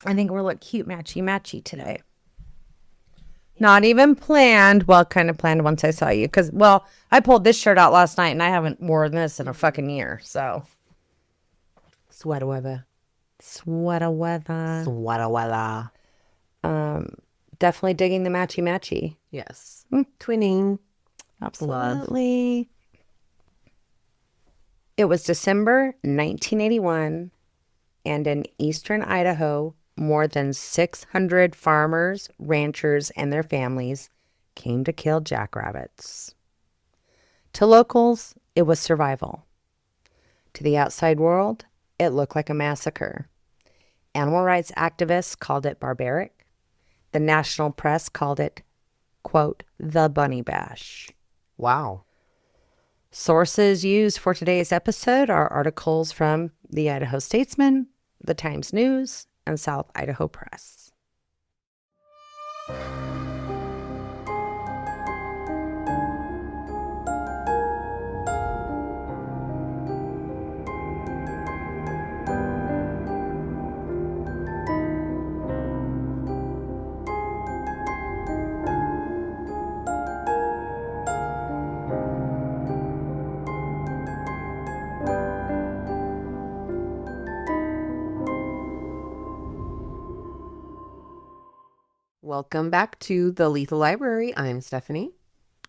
I think we'll look cute matchy today. Not even planned. Well, kind of planned once I saw you. Because, well, I pulled this shirt out last night and I haven't worn this in a fucking year. So. Sweater weather. Sweater weather. Sweater weather. Definitely digging the matchy. Yes. Twinning. Absolutely. It was December 1981, and in Eastern Idaho, more than 600 farmers, ranchers, and their families came to kill jackrabbits. To locals, it was survival. To the outside world, it looked like a massacre. Animal rights activists called it barbaric. The national press called it, quote, the bunny bash. Wow. Sources used for today's episode are articles from the Idaho Statesman, the Times News, and South Idaho Press. Welcome back to the Lethal Library. I'm Stephanie.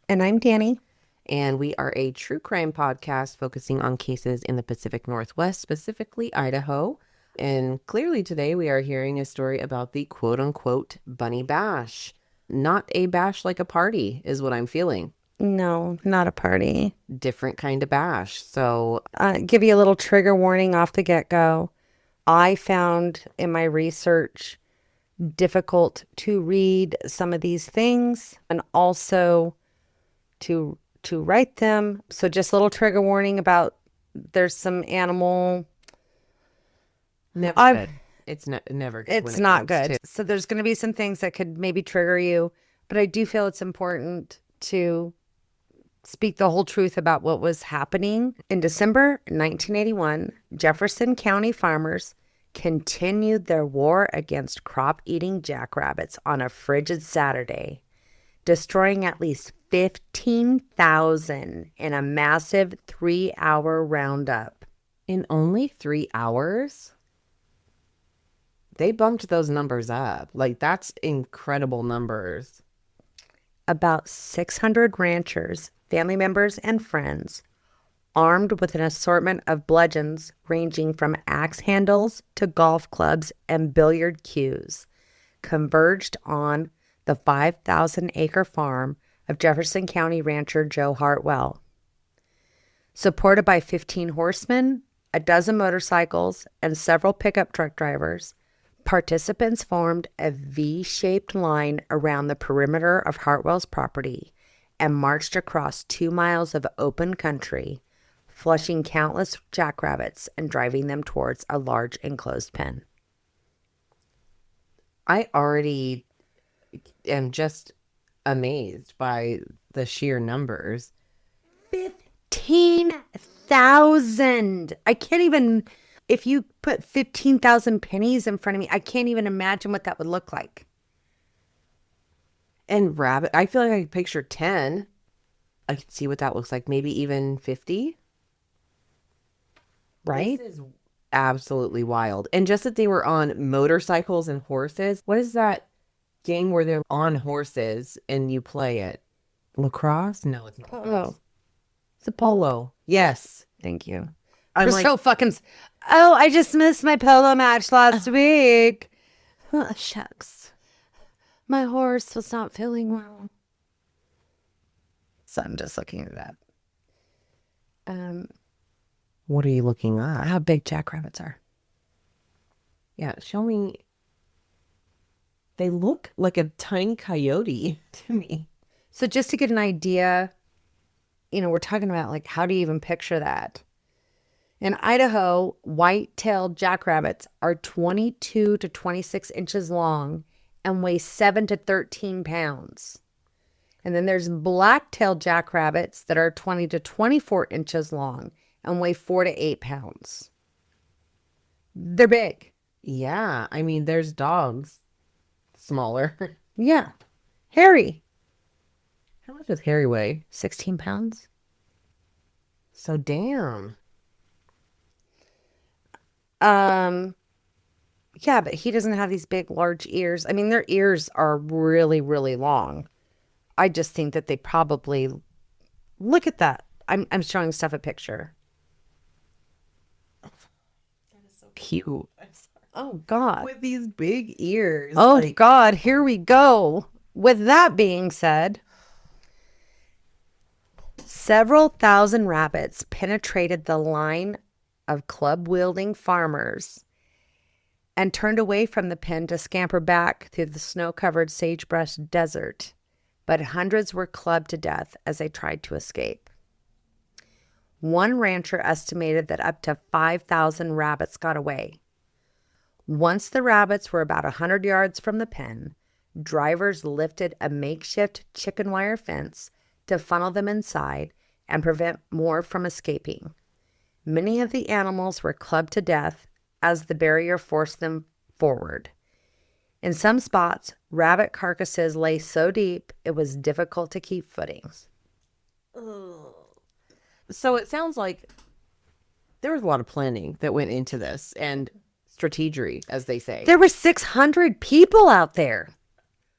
And I'm Dani. And we are a true crime podcast focusing on cases in the Pacific Northwest, specifically Idaho. And clearly today we are hearing a story about the quote-unquote bunny bash. Not a bash like a party is what I'm feeling. No, not a party. Different kind of bash. So give you a little trigger warning off the get-go. I found in my research difficult to read some of these things and also to write them. So just a little trigger warning about there's some animal. Never good. It's never good. It's not good. So there's going to be some things that could maybe trigger you, but I do feel it's important to speak the whole truth about what was happening. In December 1981, Jefferson County farmers continued their war against crop-eating jackrabbits on a frigid Saturday, destroying at least 15,000 in a massive 3-hour roundup. In only 3 hours? They bumped those numbers up. Like, that's incredible numbers. About 600 ranchers, family members, and friends, armed with an assortment of bludgeons ranging from axe handles to golf clubs and billiard cues, converged on the 5,000-acre farm of Jefferson County rancher Joe Hartwell. Supported by 15 horsemen, a dozen motorcycles, and several pickup truck drivers, participants formed a V-shaped line around the perimeter of Hartwell's property and marched across 2 miles of open country, flushing countless jackrabbits and driving them towards a large enclosed pen. I already am just amazed by the sheer numbers. 15,000! I can't even, if you put 15,000 pennies in front of me, I can't even imagine what that would look like. And rabbit, I feel like I could picture 10. I could see what that looks like. Maybe even 50. Right? This is absolutely wild. And just that they were on motorcycles and horses. What is that game where they're on horses and you play it? Lacrosse? No, it's not. Polo. It's a polo. Yes. Thank you. I'm We're like, so fucking. Oh, I just missed my polo match last week. Oh, shucks. My horse was not feeling well. So I'm just looking at that. what are you looking at? How big jackrabbits are. Yeah, show me. They look like a tiny coyote to me. So just to get an idea, we're talking about like, how do you even picture that? In Idaho, white-tailed jackrabbits are 22 to 26 inches long and weigh 7 to 13 pounds. And then there's black-tailed jackrabbits that are 20 to 24 inches long and weigh 4 to 8 pounds. They're big. Yeah, I mean, there's dogs smaller. Yeah. Harry, How much does Harry weigh? 16 pounds. So damn. Um, yeah, but he doesn't have these big, large ears. I mean, their ears are really, really long. I just think that they probably look at that. I'm showing Steph a picture. Cute. Oh God. With these big ears. Oh like- God, here we go. With that being said, several thousand rabbits penetrated the line of club-wielding farmers and turned away from the pen to scamper back through the snow-covered sagebrush desert, but hundreds were clubbed to death as they tried to escape. One rancher estimated that up to 5,000 rabbits got away. Once the rabbits were about 100 yards from the pen, drivers lifted a makeshift chicken wire fence to funnel them inside and prevent more from escaping. Many of the animals were clubbed to death as the barrier forced them forward. In some spots, rabbit carcasses lay so deep it was difficult to keep footings. So it sounds like there was a lot of planning that went into this and strategery, as they say. There were 600 people out there.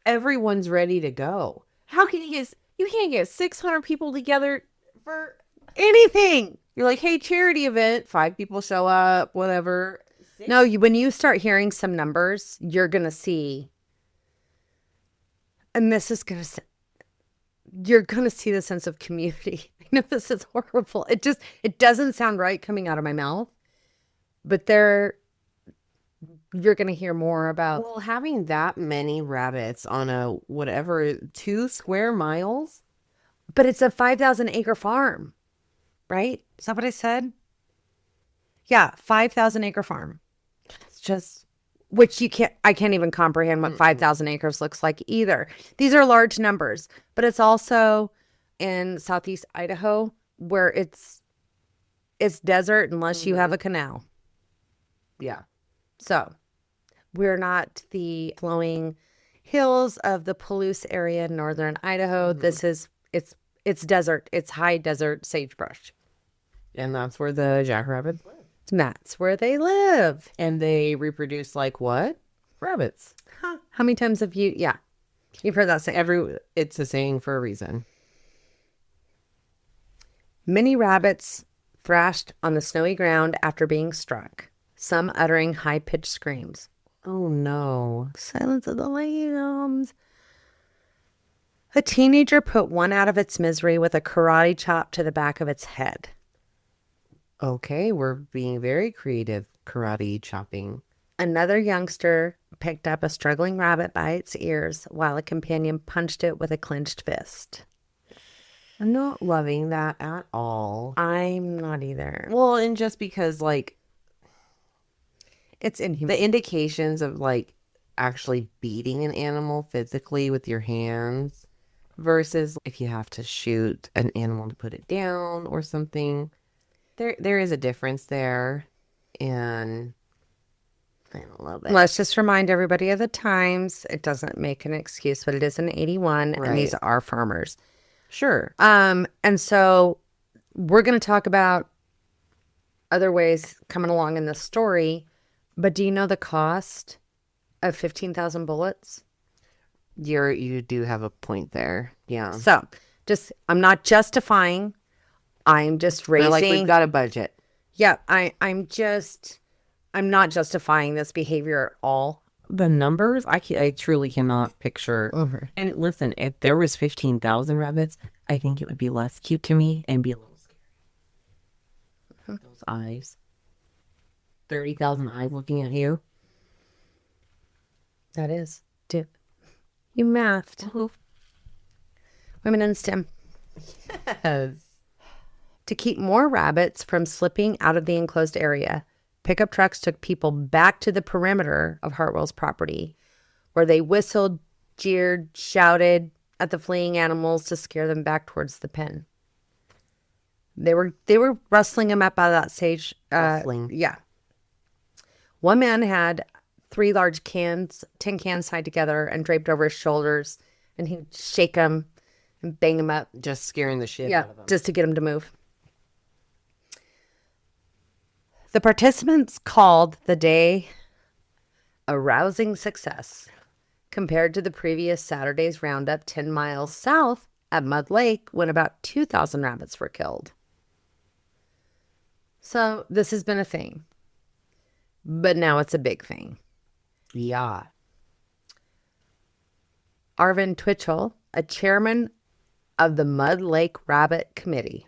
Everyone's ready to go. How can you can't get 600 people together for Anything. you're like, hey, charity event, 5 people show up, whatever. No, when you start hearing some numbers, you're going to see, and you're going to see the sense of community. I know this is horrible. It doesn't sound right coming out of my mouth, but you're going to hear more about. Well, having that many rabbits on a whatever 2 square miles. But it's a 5,000 acre farm, right? Is that what I said? Yeah, 5,000 acre farm. It's just Which I can't even comprehend what 5,000 acres looks like either. These are large numbers, but it's also in southeast Idaho where it's desert unless you have a canal. yeah. So we're not the flowing hills of the Palouse area in northern Idaho. This is, it's desert. It's high desert sagebrush. And that's where the jackrabbits live. And that's where they live. And they reproduce like what? Rabbits. Huh. How many times have yeah, you've heard that saying. It's a saying for a reason. Many rabbits thrashed on the snowy ground after being struck, some uttering high-pitched screams. Oh no. Silence of the lambs. A teenager put one out of its misery with a karate chop to the back of its head. Okay, we're being very creative karate chopping. Another youngster picked up a struggling rabbit by its ears while a companion punched it with a clenched fist. I'm not loving that at all. I'm not either. Well, and just because like It's inhuman. the indications of like actually beating an animal physically with your hands versus if you have to shoot an animal to put it down or something. There is a difference there, and I don't love it. Let's just remind everybody of the times. It doesn't make an excuse, but it is an 81, and these Right. are farmers. Sure. And so we're going to talk about other ways coming along in this story, but do you know the cost of 15,000 bullets? You do have a point there. Yeah. So I'm not justifying. I'm just They're like, raising. we've got a budget. Yeah, I'm not justifying this behavior at all. The numbers, I truly cannot picture. Over. And listen, if there was 15,000 rabbits, I think it would be less cute to me and be a little scary. Those eyes. 30,000 eyes looking at you. That is. You mathed. Women in STEM. Yes. To keep more rabbits from slipping out of the enclosed area, pickup trucks took people back to the perimeter of Hartwell's property, where they whistled, jeered, shouted at the fleeing animals to scare them back towards the pen. They were rustling them up out of that sage. Rustling. Yeah. One man had 3 large cans, tin cans tied together and draped over his shoulders, and he'd shake them and bang them up. Just scaring the shit Yeah, out of them. just to get them to move. The participants called the day a rousing success compared to the previous Saturday's roundup 10 miles south at Mud Lake when about 2,000 rabbits were killed. So this has been a thing, but now it's a big thing. Yeah. Arvin Twitchell, a chairman of the Mud Lake Rabbit Committee.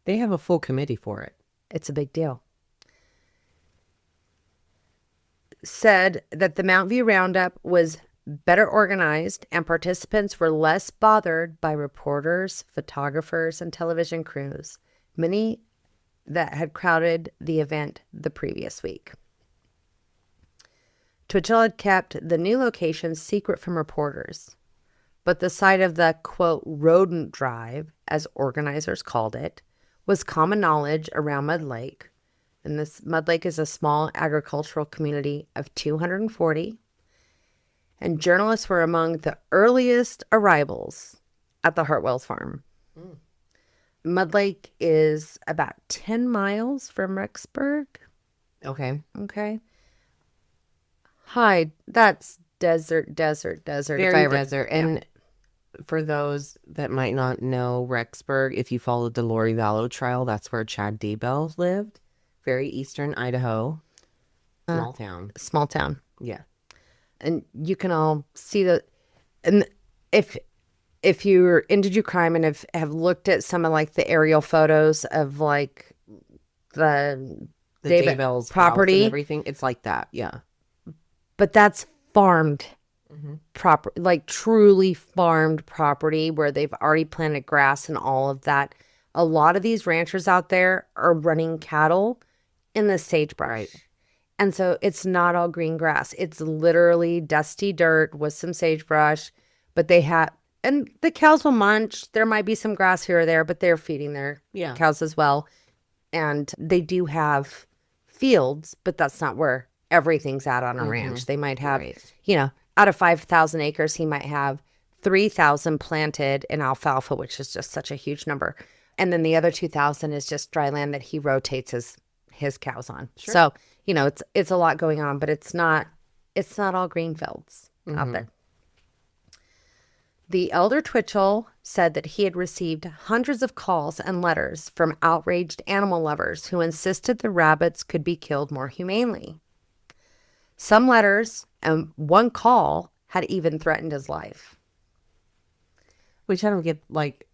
They have a full committee for it. It's a big deal. Said that the Mount View Roundup was better organized and participants were less bothered by reporters, photographers, and television crews, many that had crowded the event the previous week. Twitchell had kept the new location secret from reporters, but the site of the, quote, rodent drive, as organizers called it, was common knowledge around Mud Lake. And this Mud Lake is a small agricultural community of 240. And journalists were among the earliest arrivals at the Hartwell's farm. Mud Lake is about 10 miles from Rexburg. Okay. Okay. Hi, that's desert. Very desert. And for those that might not know Rexburg, if you followed the Lori Vallow trial, that's where Chad Daybell lived. Very Eastern Idaho. Small town. Small town. Yeah. And you can all see the, and if you're into true crime and have looked at some of like the aerial photos of like the Daybell's property and everything, it's like that. Yeah. But that's farmed property, like truly farmed property where they've already planted grass and all of that. A lot of these ranchers out there are running cattle in the sagebrush. Right. And so it's not all green grass. It's literally dusty dirt with some sagebrush, but they have, and the cows will munch. There might be some grass here or there, but they're feeding their cows as well. And they do have fields, but that's not where everything's at on a ranch. They might have, out of 5,000 acres, he might have 3,000 planted in alfalfa, which is just such a huge number. And then the other 2,000 is just dry land that he rotates his cows on. Sure. So, it's a lot going on, but it's not all green fields out there. The elder Twitchell said that he had received hundreds of calls and letters from outraged animal lovers who insisted the rabbits could be killed more humanely. Some letters and one call had even threatened his life. Which I don't get, like,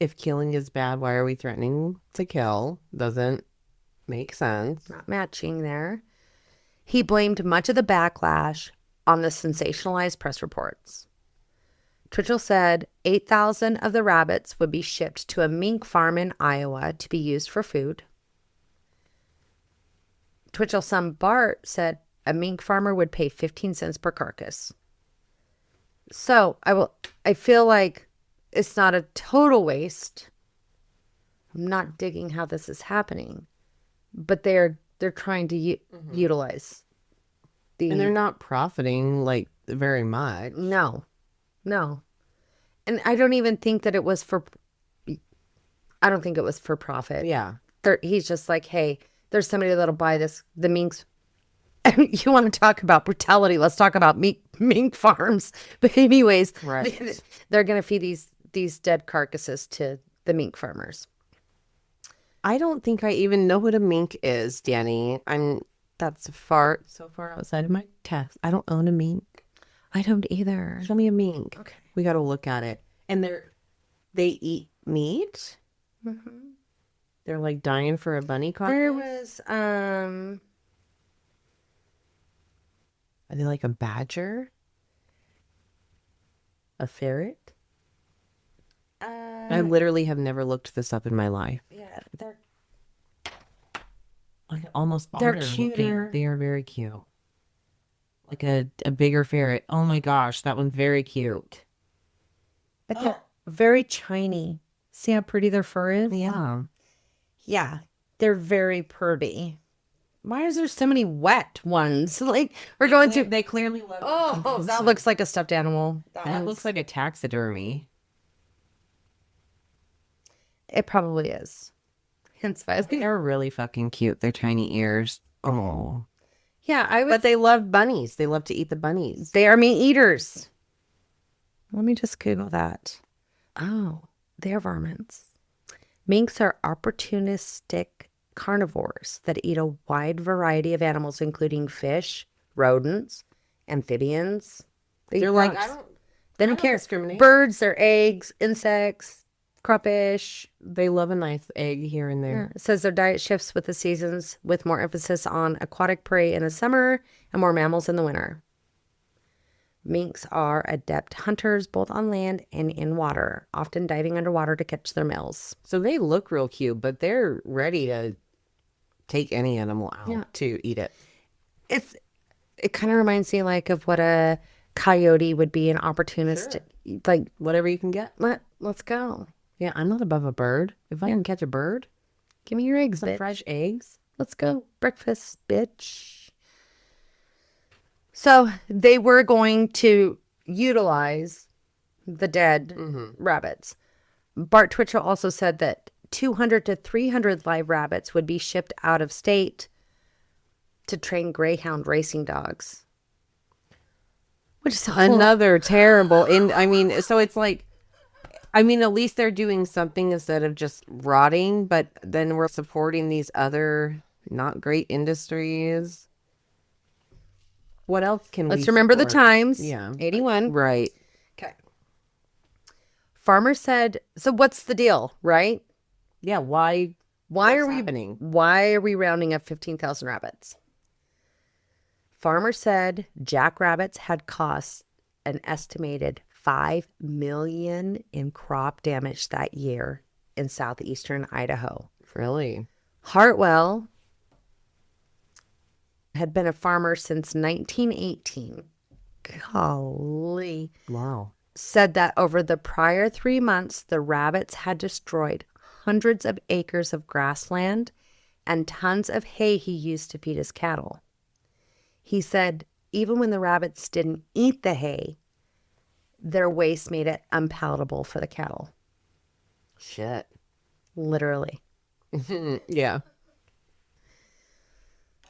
if killing is bad, why are we threatening to kill? Doesn't make sense. Not matching there. He blamed much of the backlash on the sensationalized press reports. Twitchell said 8,000 of the rabbits would be shipped to a mink farm in Iowa to be used for food. Twitchell's son Bart said a mink farmer would pay 15 cents per carcass. So I feel like it's not a total waste. I'm not digging how this is happening, but they're trying to utilize the, and they're not profiting like very much. No, and I don't even think that it was for. I don't think it was for profit. Yeah, he's just like, hey, there's somebody that'll buy this. The minks. You want to talk about brutality? Let's talk about mink farms. But anyways, right. They're going to feed these dead carcasses to the mink farmers. I don't think I even know what a mink is, Dani. That's so far outside of my test. I don't own a mink. I don't either. Show me a mink. Okay. We got to look at it. And they eat meat? Mm-hmm. They're like dying for a bunny carcass? There was, Are they like a badger? A ferret? I literally have never looked this up in my life. Yeah, they're Like almost They're otter cuter. looking. They are very cute. Like a bigger ferret. Oh my gosh, that one's very cute. but they're very shiny. See how pretty their fur is? Yeah. Yeah, they're very pretty. Why is there so many wet ones? Like, we're going to. They clearly love. Oh, that looks like a stuffed animal. That looks like a taxidermy. It probably is. Hence why. They're really fucking cute. Their tiny ears. Oh. Yeah, I would. But they love bunnies. They love to eat the bunnies. They are meat eaters. Let me just Google that. Oh, they're varmints. Minks are opportunistic carnivores that eat a wide variety of animals, including fish, rodents, amphibians. They're like, I don't They don't care. discriminate. Birds, their eggs, insects, crawfish. They love a nice egg here and there. It says their diet shifts with the seasons, with more emphasis on aquatic prey in the summer and more mammals in the winter. Minks are adept hunters both on land and in water, often diving underwater to catch their meals. So they look real cute, but they're ready to take any animal out to eat it. It kind of reminds me like of what a coyote would be, an opportunist. Like, Whatever you can get. let's go. Yeah, I'm not above a bird. If I can catch a bird, Give me your eggs, some bitch. fresh eggs. Let's go. Breakfast, bitch. So they were going to utilize the dead rabbits. Bart Twitchell also said that 200 to 300 live rabbits would be shipped out of state to train greyhound racing dogs. Which is Another terrible. So it's like, at least they're doing something instead of just rotting, but then we're supporting these other not great industries. What else can we Let's remember the support? times. Yeah. 81. Right. Okay. Farmer said, so what's the deal, right? Yeah, why Why what's are we happening? Why are we rounding up 15,000 rabbits? Farmer said jackrabbits had cost an estimated $5 million in crop damage that year in southeastern Idaho. Really? Hartwell had been a farmer since 1918. Golly. Wow. Said that over the prior 3 months, the rabbits had destroyed hundreds of acres of grassland and tons of hay he used to feed his cattle. He said even when the rabbits didn't eat the hay, their waste made it unpalatable for the cattle. Shit. Literally. Yeah.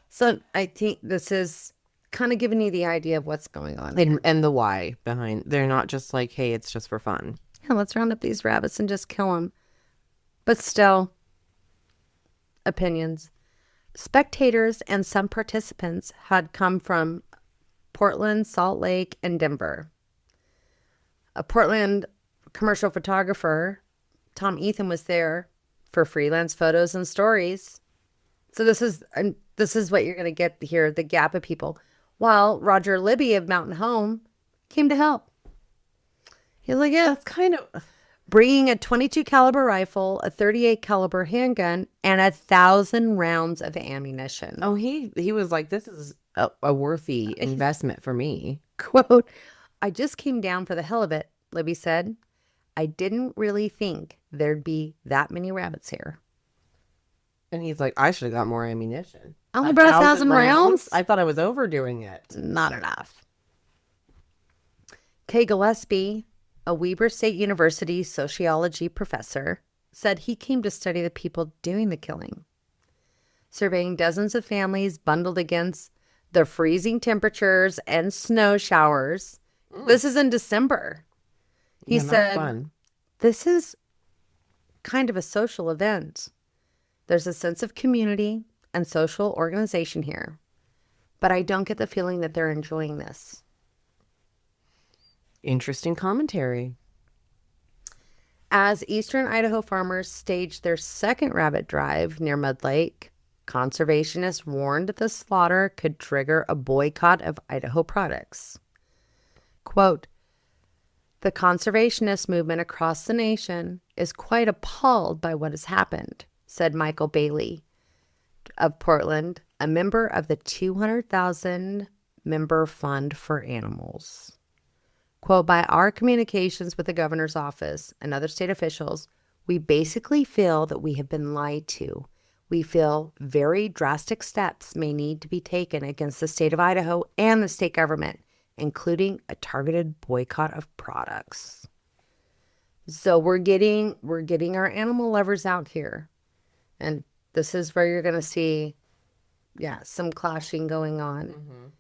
So I think this is kind of giving you the idea of what's going on. And the why behind. They're not just like, hey, it's just for fun. Yeah, let's round up these rabbits and just kill them. But still, opinions. Spectators and some participants had come from Portland, Salt Lake, and Denver. A Portland commercial photographer, Tom Ethan, was there for freelance photos and stories. So this is what you're going to get here, the gap of people. While Roger Libby of Mountain Home came to help. He's like, yeah, That's kind of... bringing a 22 caliber rifle, a 38 caliber handgun, and 1,000 rounds of ammunition. Oh, he was like, this is a worthy investment for me. Quote, I just came down for the hell of it, Libby said. I didn't really think there'd be that many rabbits here. And he's like, I should have got more ammunition. I only brought 1,000 rounds? I thought I was overdoing it. Not enough. Kay Gillespie, a Weber State University sociology professor, said he came to study the people doing the killing. Surveying dozens of families bundled against the freezing temperatures and snow showers. This is in December. He Yeah, not said, fun. this is kind of a social event. There's a sense of community and social organization here, but I don't get the feeling that they're enjoying this. Interesting commentary. As Eastern Idaho farmers staged their second rabbit drive near Mud Lake, conservationists warned the slaughter could trigger a boycott of Idaho products. Quote, the conservationist movement across the nation is quite appalled by what has happened, said Michael Bailey of Portland, a member of the 200,000 member Fund for Animals. Quote, by our communications with the governor's office and other state officials, we basically feel that we have been lied to. We feel very drastic steps may need to be taken against the state of Idaho and the state government, including a targeted boycott of products. So we're getting our animal lovers out here. And this is where you're going to see, some clashing going on.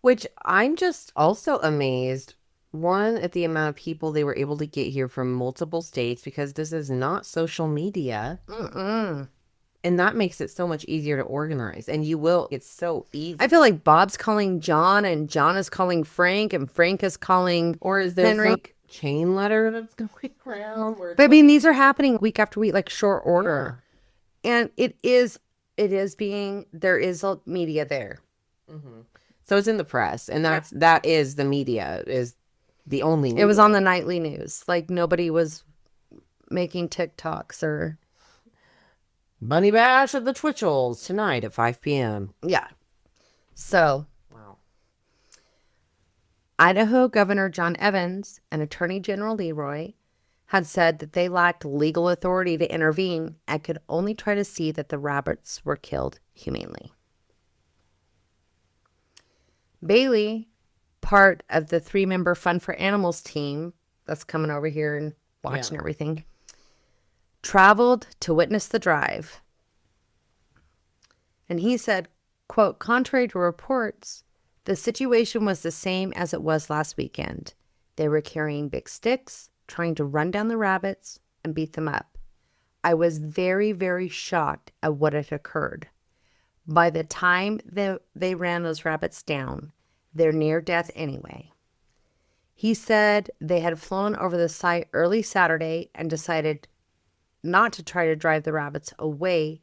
Which I'm just also amazed, one, at the amount of people they were able to get here from multiple states, because this is not social media. And that makes it so much easier to organize. And it's so easy. I feel like Bob's calling John, and John is calling Frank, and Frank is calling Or is there Henry. some chain letter that's going around? But I mean, these are happening week after week, like short order. And there is a media there. So it's in the press, and that is the media, is the only media. It was on the nightly news. Like, nobody was making TikToks or... Bunny Bash at the Twitchell's tonight at 5 p.m. Yeah. So... Wow. Idaho Governor John Evans and Attorney General Leroy had said that they lacked legal authority to intervene and could only try to see that the rabbits were killed humanely. Bailey, part of the 3-member Fun for Animals team that's coming over here and watching everything, traveled to witness the drive. And he said, quote, contrary to reports, the situation was the same as it was last weekend. They were carrying big sticks, trying to run down the rabbits and beat them up. I was very, very shocked at what had occurred. By the time they ran those rabbits down, they're near death anyway. He said they had flown over the site early Saturday and decided not to try to drive the rabbits away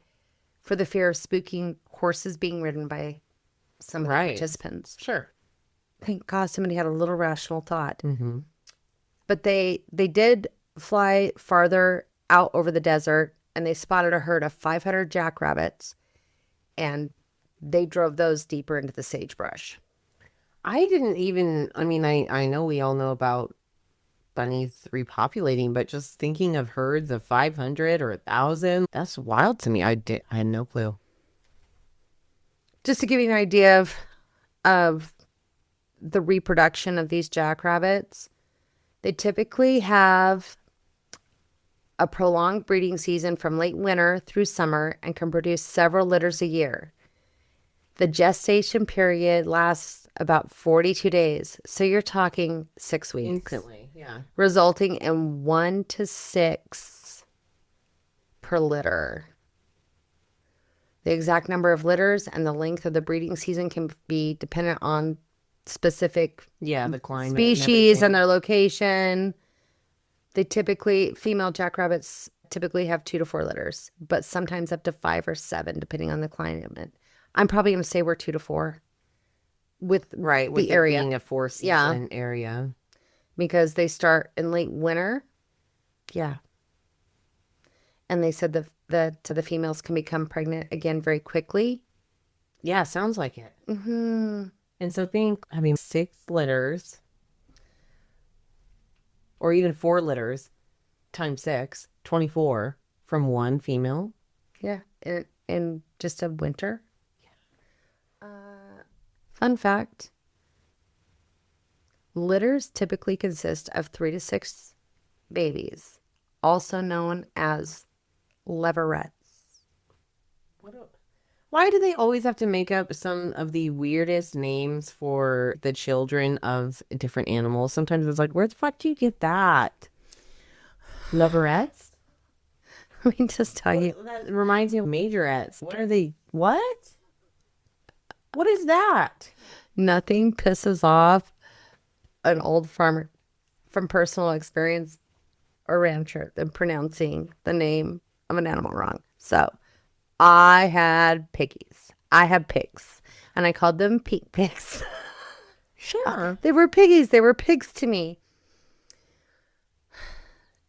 for the fear of spooking horses being ridden by some of the participants. Sure. Thank God somebody had a little rational thought. But they did fly farther out over the desert, and they spotted a herd of 500 jackrabbits, and they drove those deeper into the sagebrush. I know we all know about bunnies repopulating, but just thinking of herds of 500 or 1,000, that's wild to me. I had no clue. Just to give you an idea of the reproduction of these jackrabbits, they typically have a prolonged breeding season from late winter through summer and can produce several litters a year. The gestation period lasts about 42 days, so you're talking 6 weeks. Instantly, yeah. Resulting in 1 to 6 per litter. The exact number of litters and the length of the breeding season can be dependent on specific the climate species and their location. Female jackrabbits typically have 2 to 4 litters, but sometimes up to 5 or 7, depending on the climate. I'm probably going to say we're 2 to 4 with the area being a 4-season area, because they start in late winter. Yeah. And they said that the females can become pregnant again very quickly. Yeah, sounds like it. And so think having 6 litters or even 4 litters times 6, 24 from one female. Yeah, in just a winter. Fun fact, litters typically consist of 3 to 6 babies, also known as leverets. Why do they always have to make up some of the weirdest names for the children of different animals? Sometimes it's like, where the fuck do you get that? Leverets? Let me just tell you. That reminds me of majorettes. What are they? What? What is that? Nothing pisses off an old farmer from personal experience or rancher than pronouncing the name of an animal wrong. So I had piggies. I had pigs, and I called them pig pigs. Sure. They were piggies. They were pigs to me.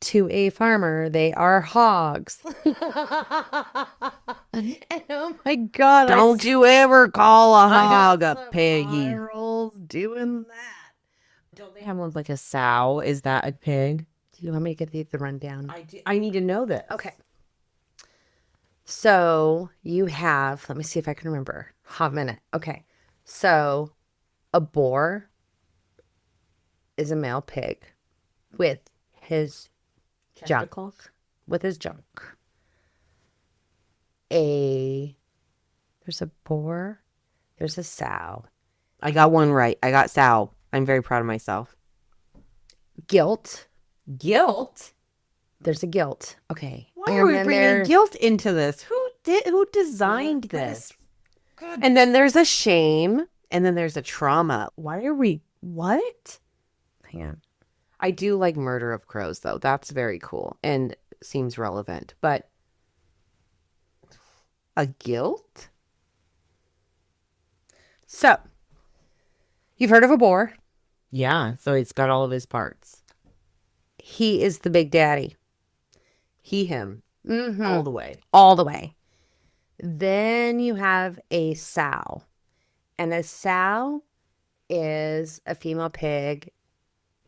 To a farmer, they are hogs. And oh my God. Don't you ever call a hog a piggy. Doing that. Don't they have ones like a sow? Is that a pig? Do you want me to get the rundown? I need to know this. Okay. So you have, let me see if I can remember. Hot minute. Okay. So a boar is a male pig with his junk. Testicles? With his junk. There's a boar, there's a sow. I got one right. I got sow. I'm very proud of myself. Guilt. Guilt? There's a guilt. Okay. Why are we bringing guilt into this? Who designed this? Good. And then there's a shame, and then there's a trauma. Why are we, what? Hang on. I do like Murder of Crows, though. That's very cool and seems relevant. But a guilt? So, you've heard of a boar. Yeah, so it's got all of his parts. He is the big daddy. He, him, Mm-hmm. all the way. All the way. Then you have a sow. And a sow is a female pig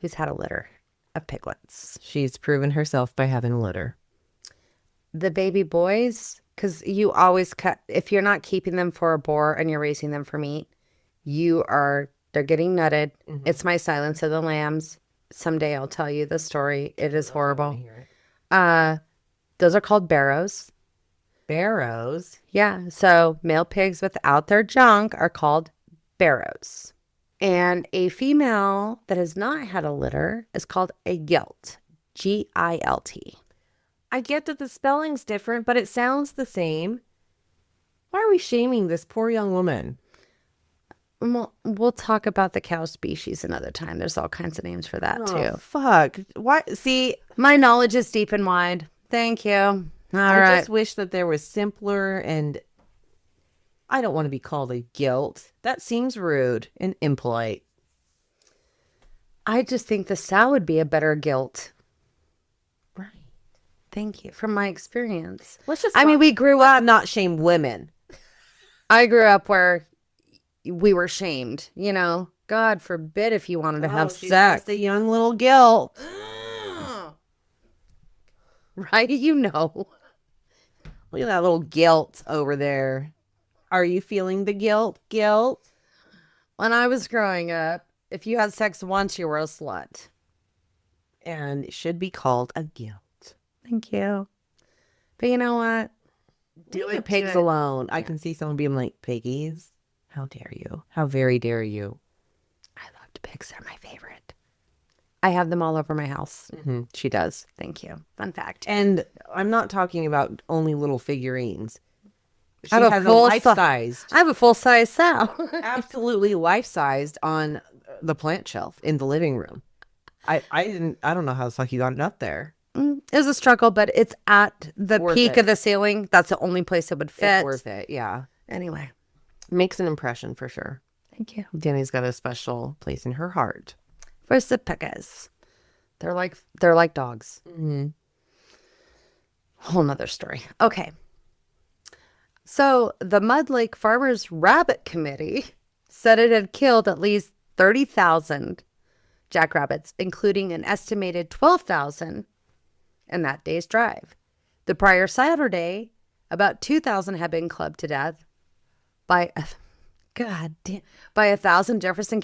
who's had a litter of piglets. She's proven herself by having a litter. The baby boys, because you always cut, if you're not keeping them for a boar and you're raising them for meat, they're getting nutted. Mhm. It's my Silence of the Lambs. Someday I'll tell you the story. It is horrible. Those are called barrows. Barrows? Yeah. So male pigs without their junk are called barrows. And a female that has not had a litter is called a gilt. Gilt. I get that the spelling's different, but it sounds the same. Why are we shaming this poor young woman? We'll talk about the cow species another time. There's all kinds of names for that too. Fuck. Why? See, My knowledge is deep and wide. Thank you. All I right. just wish that there was simpler, and I don't want to be called a guilt. That seems rude and impolite. I just think the sow would be a better gilt. Right. Thank you. From my experience. Let's just. I mean, we grew up. not shame women. I grew up where we were shamed. You know, God forbid if you wanted to have she's sex. just a young little guilt. Right? You know. Look at that little guilt over there. Are you feeling the guilt? Guilt? When I was growing up, if you had sex once, you were a slut. And it should be called a guilt. Thank you. But you know what? Leave the pigs alone. I can see someone being like, piggies? How dare you? How very dare you? I loved pigs. They're my favorite. I have them all over my house. Mm-hmm. She does. Thank you. Fun fact. And I'm not talking about only little figurines. She I have a has full life-sized, I have a full-size sow. absolutely life-sized on the plant shelf in the living room. I don't know how the fuck you got it up there. It was a struggle, but it's at the Worth peak it. of the ceiling. That's the only place it would fit. It's worth it, yeah. Anyway, Makes an impression for sure. thank you. Danny's got a special place in her heart. First the pickers. They're like dogs. Mm-hmm. Whole nother story. Okay. So the Mud Lake Farmers Rabbit Committee said it had killed at least 30,000 jackrabbits, including an estimated 12,000 in that day's drive. The prior Saturday, about 2,000 had been clubbed to death by by 1,000 Jefferson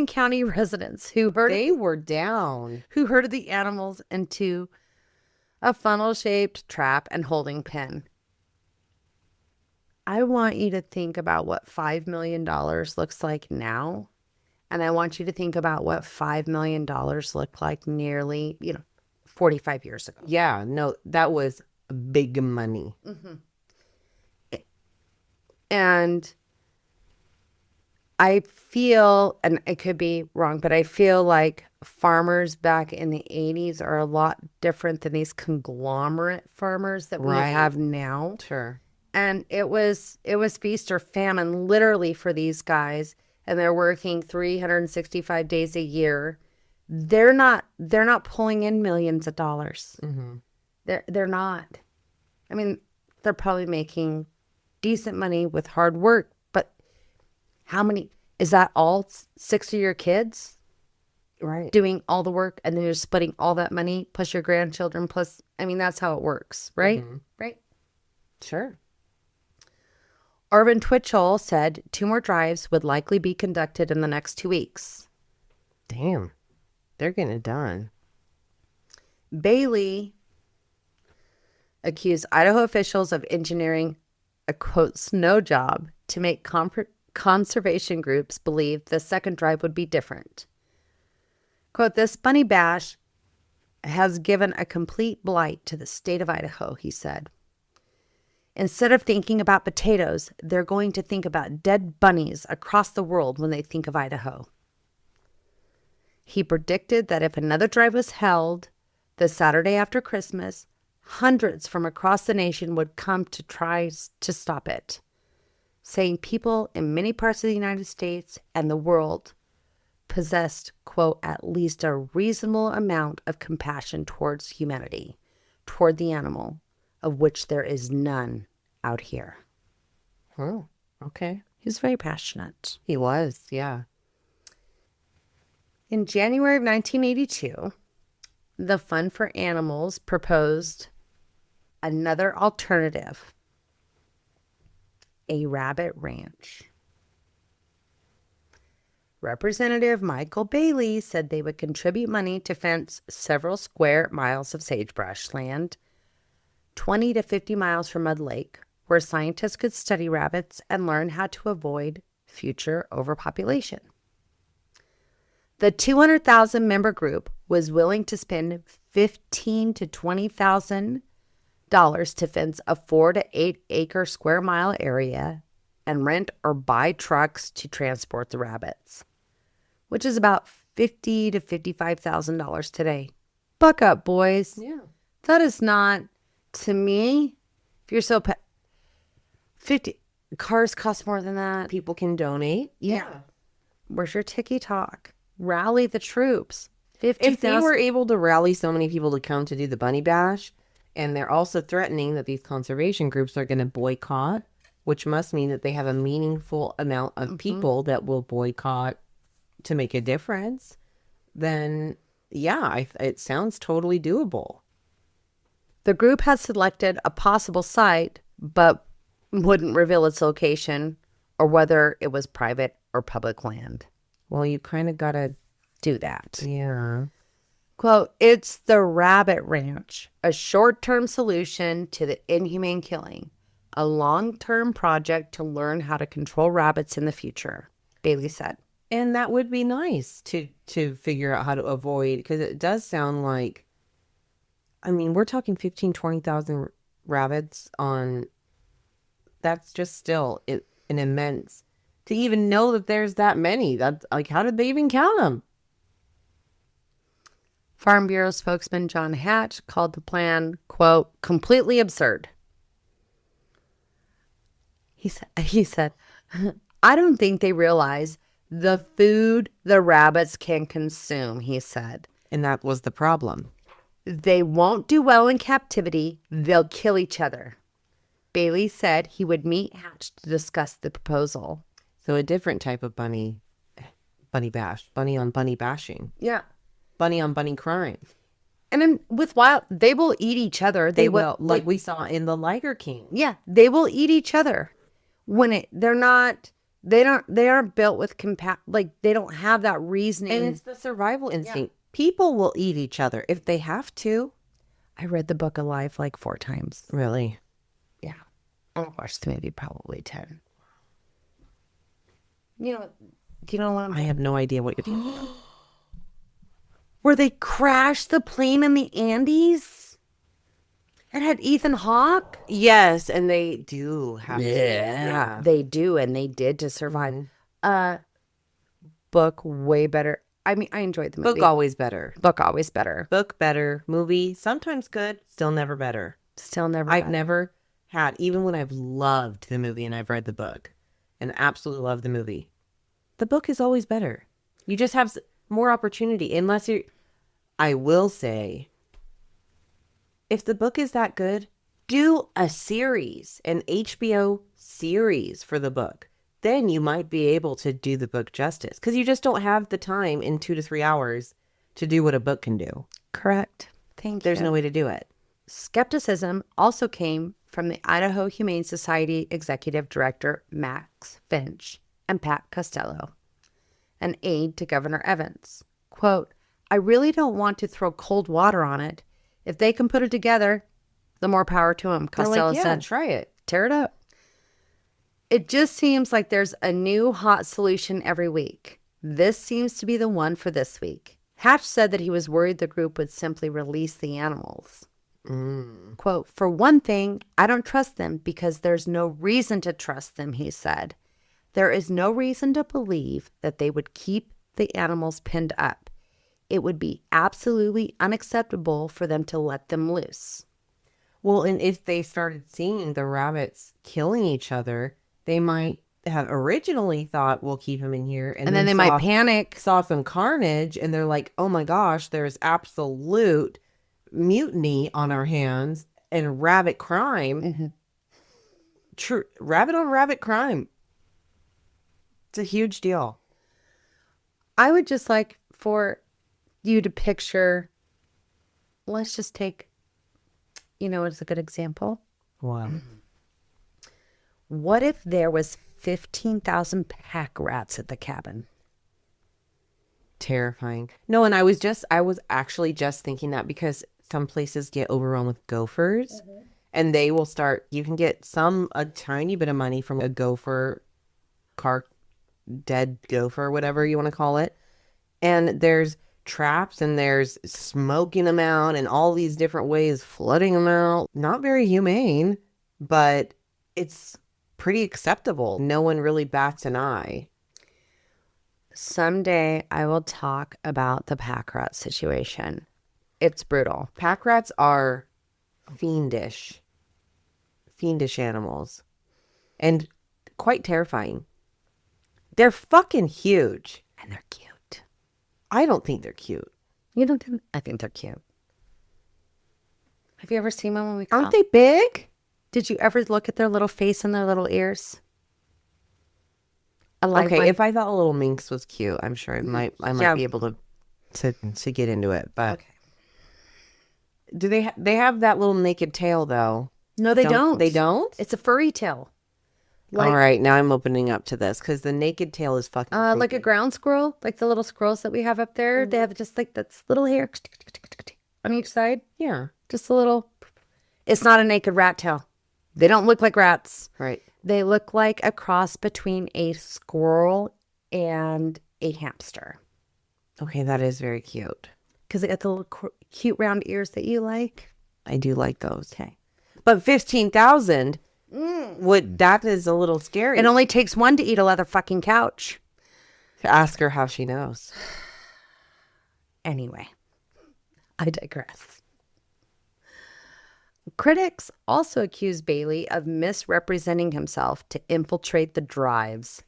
County residents who They were down. herded the animals into a funnel-shaped trap and holding pen. I want you to think about what $5 million looks like now. And I want you to think about what $5 million looked like nearly, 45 years ago. Yeah, no, that was big money. And I feel, and I could be wrong, but I feel like farmers back in the 80s are a lot different than these conglomerate farmers that we Right. have now. Sure. And it was feast or famine literally for these guys, and they're working 365 days a year. They're not pulling in millions of dollars. Mm-hmm. They're not. I mean, they're probably making decent money with hard work, but how many is that all 6 of your kids? Right. doing all the work, and then you're splitting all that money plus your grandchildren plus, I mean, that's how it works, right? Right. Sure. Arvin Twitchell said 2 more drives would likely be conducted in the next 2 weeks. Damn. They're getting it done. Bailey accused Idaho officials of engineering a, quote, snow job to make conservation groups believe the second drive would be different. Quote, this bunny bash has given a complete blight to the state of Idaho, he said. Instead of thinking about potatoes, they're going to think about dead bunnies across the world when they think of Idaho. He predicted that if another drive was held the Saturday after Christmas, hundreds from across the nation would come to try to stop it, saying people in many parts of the United States and the world possessed, quote, at least a reasonable amount of compassion towards humanity, toward the animal, of which there is none out here. Oh, okay. He was very passionate. He was, yeah. In January of 1982, the Fund for Animals proposed another alternative, a rabbit ranch. Representative Michael Bailey said they would contribute money to fence several square miles of sagebrush land, 20 to 50 miles from Mud Lake, where scientists could study rabbits and learn how to avoid future overpopulation. The 200,000 member group was willing to spend $15,000 to $20,000 to fence a 4 to 8 acre square mile area and rent or buy trucks to transport the rabbits, which is about $50,000 to $55,000 today. Buck up, boys. Yeah. That is not, to me, if you're so 50 cars cost more than that. People can donate. Yeah. Where's your ticky talk? Rally the troops. 50,000. If they were able to rally so many people to come to do the bunny bash, and they're also threatening that these conservation groups are going to boycott, which must mean that they have a meaningful amount of people that will boycott to make a difference, then yeah, it sounds totally doable. The group had selected a possible site, but wouldn't reveal its location or whether it was private or public land. Well, you kind of got to Do that. Yeah. Quote, it's the rabbit ranch, a short-term solution to the inhumane killing, a long-term project to learn how to control rabbits in the future, Bailey said. And that would be nice to figure out how to avoid, because it does sound like, I mean, we're talking 15, 20,000 rabbits on, that's just still an immense, to even know that there's that many. That's like, how did they even count them? Farm Bureau spokesman John Hatch called the plan, quote, completely absurd. He said, I don't think they realize the food the rabbits can consume, he said. And that was the problem. They won't do well in captivity. They'll kill each other. Bailey said he would meet Hatch to discuss the proposal. So a different type of bunny bash, bunny on bunny bashing, Yeah. bunny on bunny crime. And then with wild, they will eat each other. They will, like we saw in the Liger King. Yeah, they will eat each other. They aren't built with they don't have that reasoning. And it's the survival instinct. Yeah. People will eat each other if they have to. I read the book Alive like 4 times. Really? Yeah. I watched the movie probably 10. Do you know what I'm I have no idea what you're doing. Where they crashed the plane in the Andes? It had Ethan Hawke? Yes, and they do have to. Yeah. They do, and they did to survive. Book way better. I mean, I enjoyed the movie. Book always better. Book always better. Book better. Movie sometimes good, still never better. Still never I've better. never had, even when I've loved the movie and I've read the book and absolutely loved the movie, the book is always better. You just have more opportunity unless you're, I will say, if the book is that good, do a series, an HBO series for the book. then you might be able to do the book justice, because you just don't have the time in 2 to 3 hours to do what a book can do. Correct. Thank you. There's no way to do it. Skepticism also came from the Idaho Humane Society Executive Director Max Finch and Pat Costello, an aide to Governor Evans. Quote, I really don't want to throw cold water on it. If they can put it together, the more power to them, Costello said. Try it. Tear it up. It just seems like there's a new hot solution every week. This seems to be the one for this week. Hatch said that he was worried the group would simply release the animals. Quote, for one thing, I don't trust them because there's no reason to trust them, he said. There is no reason to believe that they would keep the animals pinned up. It would be absolutely unacceptable for them to let them loose. Well, and if they started seeing the rabbits killing each other, they might have originally thought, we'll keep them in here. And then they might panic. Saw some carnage, and they're like, oh my gosh, there's absolute mutiny on our hands and rabbit crime. Mm-hmm. True, rabbit on rabbit crime. It's a huge deal. I would just like for you to picture, let's just take, it's a good example. Wow. What if there was 15,000 pack rats at the cabin? Terrifying. No, and I was actually just thinking that because some places get overrun with gophers, and they will start, you can get a tiny bit of money from a gopher, dead gopher, whatever you want to call it. And there's traps, and there's smoking them out, and all these different ways, flooding them out. Not very humane, but it's pretty acceptable. No one really bats an eye. Someday I will talk about the pack rat situation. It's brutal. Pack rats are fiendish animals, and quite terrifying. They're fucking huge. And they're cute. I don't think they're cute. You don't think? I think they're cute. Have you ever seen one when we Aren't they big? Did you ever look at their little face and their little ears? Okay, if I thought a little minx was cute, I'm sure I might be able to get into it. But okay. Do they have that little naked tail though? No, they don't. They don't? It's a furry tail. All right, now I'm opening up to this because the naked tail is fucking like a ground squirrel, like the little squirrels that we have up there. They have just like that little hair on each side. Yeah. Just a little. It's not a naked rat tail. They don't look like rats. Right. They look like a cross between a squirrel and a hamster. Okay, that is very cute. Because they got the little cute round ears that you like. I do like those. Okay. But 15,000, that is a little scary. It only takes one to eat a leather fucking couch. Ask her how she knows. Anyway, I digress. Critics also accuse Bailey of misrepresenting himself to infiltrate the drives.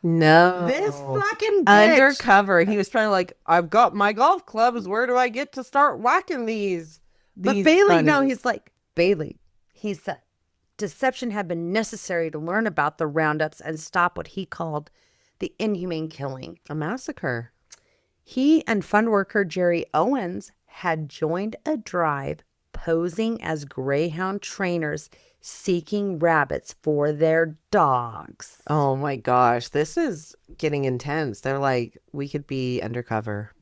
No. This fucking bitch. Undercover. He was trying to like, I've got my golf clubs. Where do I get to start whacking these? But Bailey, no, he's like, Bailey, he said, deception had been necessary to learn about the roundups and stop what he called the inhumane killing. A massacre. He and fund worker Jerry Owens had joined a drive posing as greyhound trainers seeking rabbits for their dogs. Oh my gosh, this is getting intense. They're like, we could be undercover.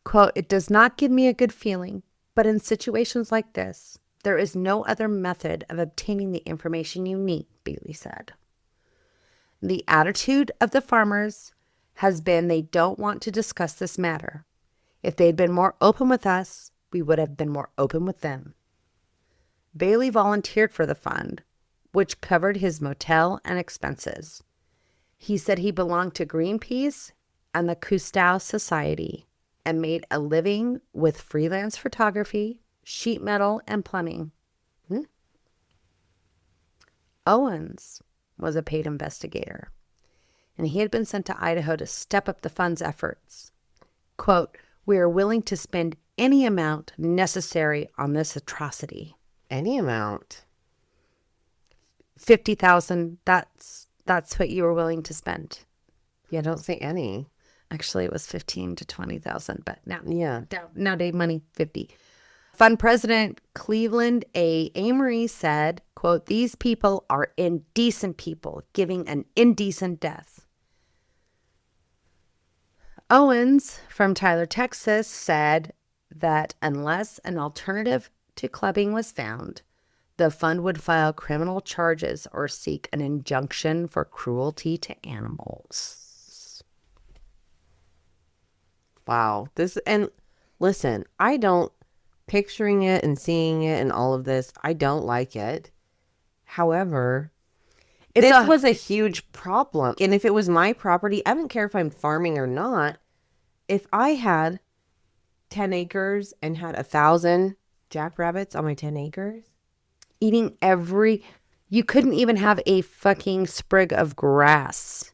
Quote, it does not give me a good feeling, but in situations like this, there is no other method of obtaining the information you need, Bailey said. The attitude of the farmers has been they don't want to discuss this matter. If they'd been more open with us, we would have been more open with them. Bailey volunteered for the fund, which covered his motel and expenses. He said he belonged to Greenpeace and the Kustow Society and made a living with freelance photography, sheet metal, and plumbing. Owens was a paid investigator, and he had been sent to Idaho to step up the fund's efforts. Quote, we are willing to spend any amount necessary on this atrocity. Any amount. 50,000, that's That's what you were willing to spend. Yeah, don't say any. Actually, it was 15 to 20,000, but Yeah. nowadays money 50. Fund president Cleveland A. Amory said, quote, "These people are indecent people giving an indecent death." Owens from Tyler, Texas said that unless an alternative to clubbing was found, the fund would file criminal charges or seek an injunction for cruelty to animals. Wow. And listen, I don't, picturing it and seeing it and all of this, I don't like it. However, this was a huge problem. And if it was my property, I don't care if I'm farming or not. If I had 10 acres and had 1,000 jackrabbits on my 10 acres, eating you couldn't even have a fucking sprig of grass.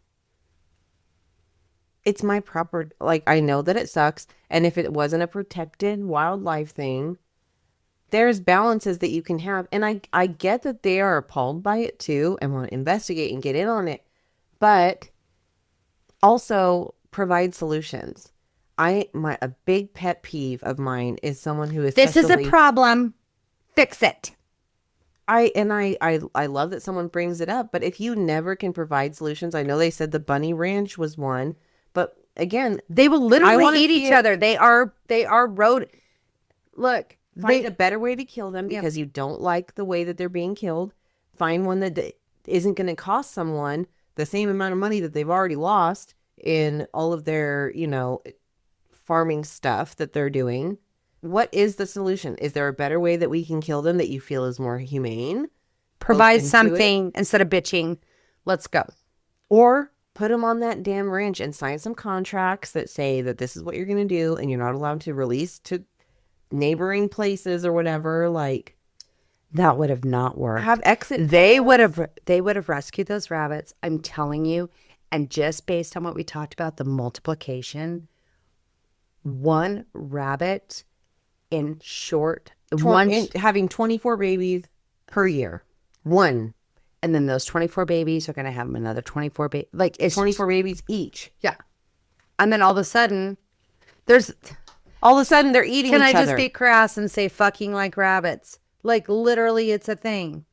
it's my proper, like, I know that it sucks. And if it wasn't a protected wildlife thing, there's balances that you can have. And I get that they are appalled by it too and want to investigate and get in on it, but also provide solutions. A big pet peeve of mine is someone who is This is a problem. Fix it. I love that someone brings it up, but if you never can provide solutions, I know they said the bunny ranch was one, but again, they will literally eat each other. They are Look, find a better way to kill them because you don't like the way that they're being killed. Find one that isn't going to cost someone the same amount of money that they've already lost in all of their, farming stuff that they're doing. What is the solution? Is there a better way that we can kill them that you feel is more humane? Provide something instead of bitching. Let's go. Or put them on that damn ranch and sign some contracts that say that this is what you're going to do and you're not allowed to release to neighboring places or whatever. Like, that would have not worked. Have exit. They would have rescued those rabbits. I'm telling you. And just based on what we talked about, the multiplication, one rabbit having 24 babies per year. One. And then those 24 babies are going to have another 24 babies. Like, it's 24 babies each. Yeah. And then all of a sudden, they're eating each other. Can I just be crass and say fucking like rabbits? Like, literally, it's a thing.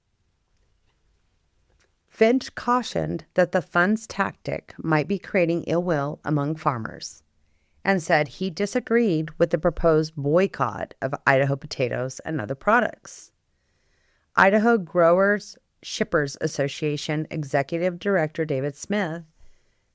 Finch cautioned that the fund's tactic might be creating ill will among farmers and said he disagreed with the proposed boycott of Idaho potatoes and other products. Idaho Growers Shippers Association Executive Director David Smith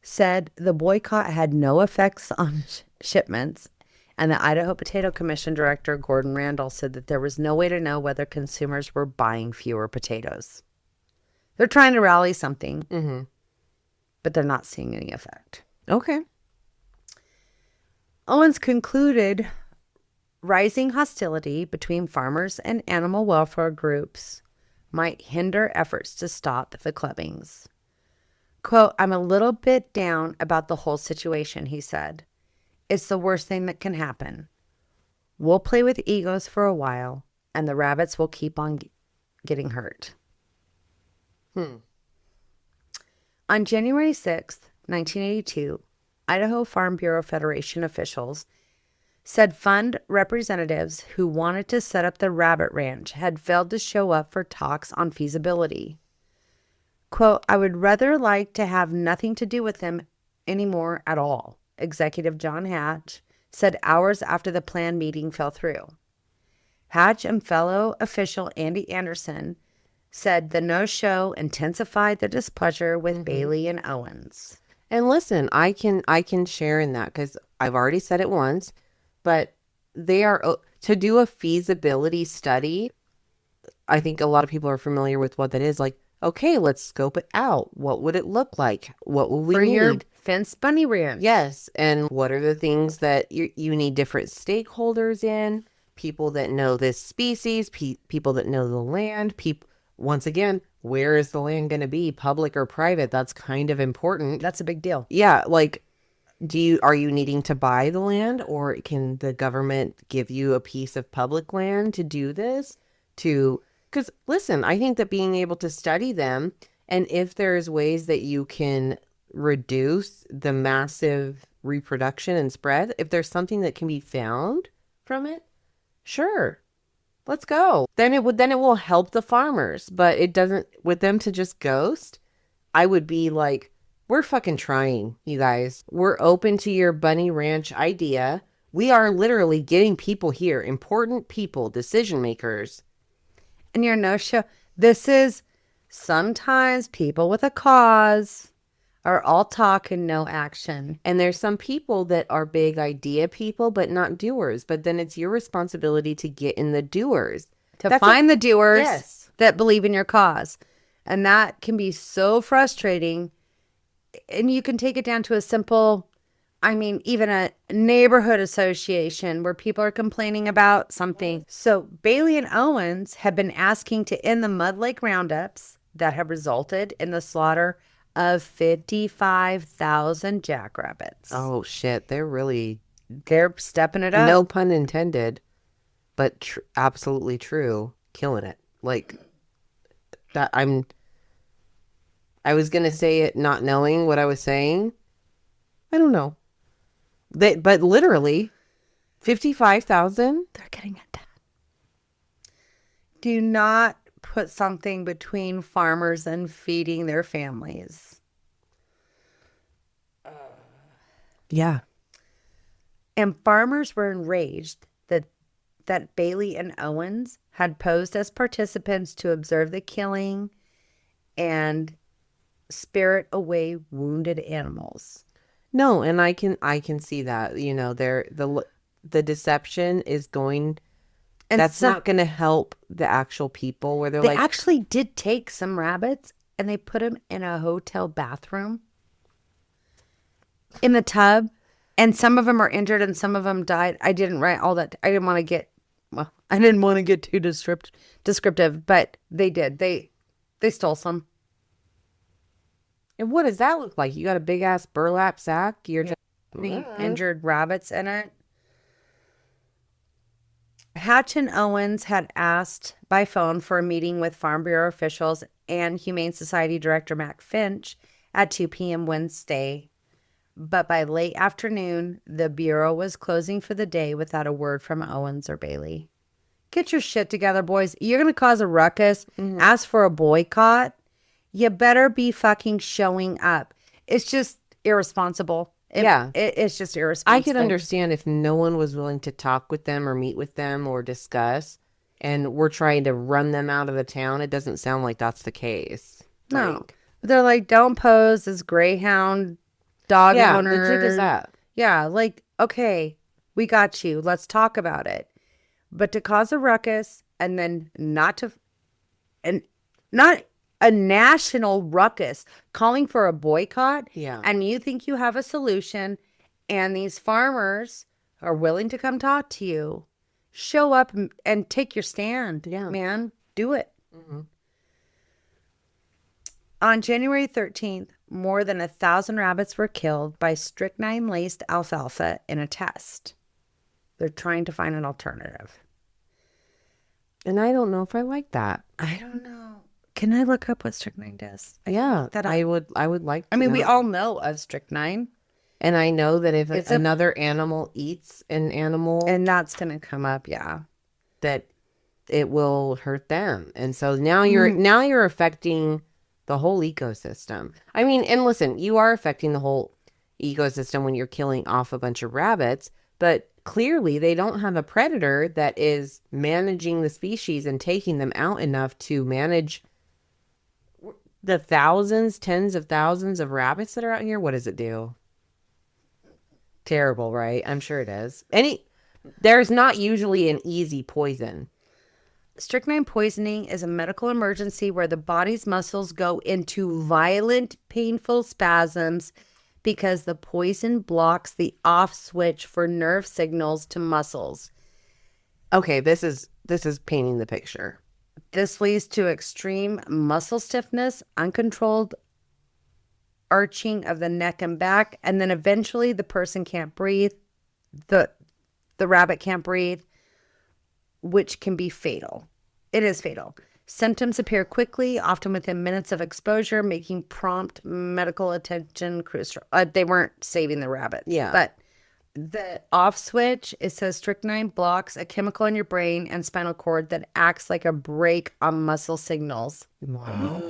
said the boycott had no effects on shipments, and the Idaho Potato Commission Director Gordon Randall said that there was no way to know whether consumers were buying fewer potatoes. They're trying to rally something, but they're not seeing any effect. Okay. Owens concluded rising hostility between farmers and animal welfare groups might hinder efforts to stop the clubbings. Quote, "I'm a little bit down about the whole situation," he said. "It's the worst thing that can happen. We'll play with egos for a while, and the rabbits will keep on getting hurt." On January 6th, 1982, Idaho Farm Bureau Federation officials said fund representatives who wanted to set up the rabbit ranch had failed to show up for talks on feasibility. Quote, "I would rather like to have nothing to do with them anymore at all," Executive John Hatch said hours after the planned meeting fell through. Hatch and fellow official Andy Anderson said the no-show intensified the displeasure with Bailey and Owens. And listen, I can share in that because I've already said it once, but they are to do a feasibility study. I think a lot of people are familiar with what that is. Like, okay, let's scope it out. What would it look like? What will we need? For your fenced bunny ranch. Yes. And what are the things that you need different stakeholders in? People that know this species, people that know the land, once again, where is the land going to be, public or private? That's kind of important. That's a big deal. Yeah, like, are you needing to buy the land, or can the government give you a piece of public land to do this? Because listen, I think that being able to study them And if there's ways that you can reduce the massive reproduction and spread, if there's something that can be found from it, sure, let's go. Then it will help the farmers. But it doesn't, with them to just ghost, I would be like, we're fucking trying, you guys. We're open to your bunny ranch idea. We are literally getting people here, important people, decision makers. And you're no show. This is sometimes people with a cause are all talk and no action. And there's some people that are big idea people, but not doers. But then it's your responsibility to get in the doers. To find the doers Yes. that believe in your cause. And that can be so frustrating. And you can take it down to a simple, even a neighborhood association where people are complaining about something. So Bailey and Owens have been asking to end the Mud Lake roundups that have resulted in the slaughter of 55,000 jackrabbits. Oh, shit. They're stepping it up. No pun intended, but absolutely true. Killing it. Like, that I was going to say it not knowing what I was saying. I don't know. But literally, 55,000? They're getting it done. Do not put something between farmers and feeding their families. Yeah. And farmers were enraged that Bailey and Owens had posed as participants to observe the killing and spirit away wounded animals. No, and I can see that. You know, the deception is going, and that's not going to help the actual people where they actually did take some rabbits and they put them in a hotel bathroom in the tub, and some of them are injured and some of them died. I didn't write all that. I didn't want to get too descriptive, but they did. They stole some. And what does that look like? You got a big ass burlap sack? You're just injured rabbits in it. Hatch and Owens had asked by phone for a meeting with Farm Bureau officials and Humane Society Director Mac Finch at 2 p.m. Wednesday. But by late afternoon, the Bureau was closing for the day without a word from Owens or Bailey. Get your shit together, boys. You're going to cause a ruckus. Mm-hmm. Ask for a boycott. You better be fucking showing up. It's just irresponsible. It's just irresponsible. I could understand if no one was willing to talk with them or meet with them or discuss, and we're trying to run them out of the town. It doesn't sound like that's the case. No. They're like, don't pose as Greyhound dog owners. The trick is that. Yeah, like, okay, we got you. Let's talk about it. But to cause a ruckus and then not a national ruckus calling for a boycott. Yeah. And you think you have a solution and these farmers are willing to come talk to you. Show up and take your stand. Yeah. Man, do it. Mm-hmm. On January 13th, more than 1,000 rabbits were killed by strychnine-laced alfalfa in a test. They're trying to find an alternative. And I don't know if I like that. I don't know. Can I look up what strychnine does? I would like to know. We all know of strychnine. And I know that if another animal eats an animal, and that's going to come up, yeah, that it will hurt them. And so now you're affecting the whole ecosystem. I mean, and listen, you are affecting the whole ecosystem when you're killing off a bunch of rabbits, but clearly they don't have a predator that is managing the species and taking them out enough to manage the thousands, tens of thousands of rabbits that are out here. What does it do? Terrible, right? I'm sure it is. There's not usually an easy poison. Strychnine poisoning is a medical emergency where the body's muscles go into violent, painful spasms because the poison blocks the off switch for nerve signals to muscles. Okay, this is painting the picture. This leads to extreme muscle stiffness, uncontrolled arching of the neck and back, and then eventually the person can't breathe. The rabbit can't breathe, which can be fatal. It is fatal. Symptoms appear quickly, often within minutes of exposure, making prompt medical attention crucial. They weren't saving the rabbits. Yeah. But the off switch, it says strychnine blocks a chemical in your brain and spinal cord that acts like a brake on muscle signals. Wow.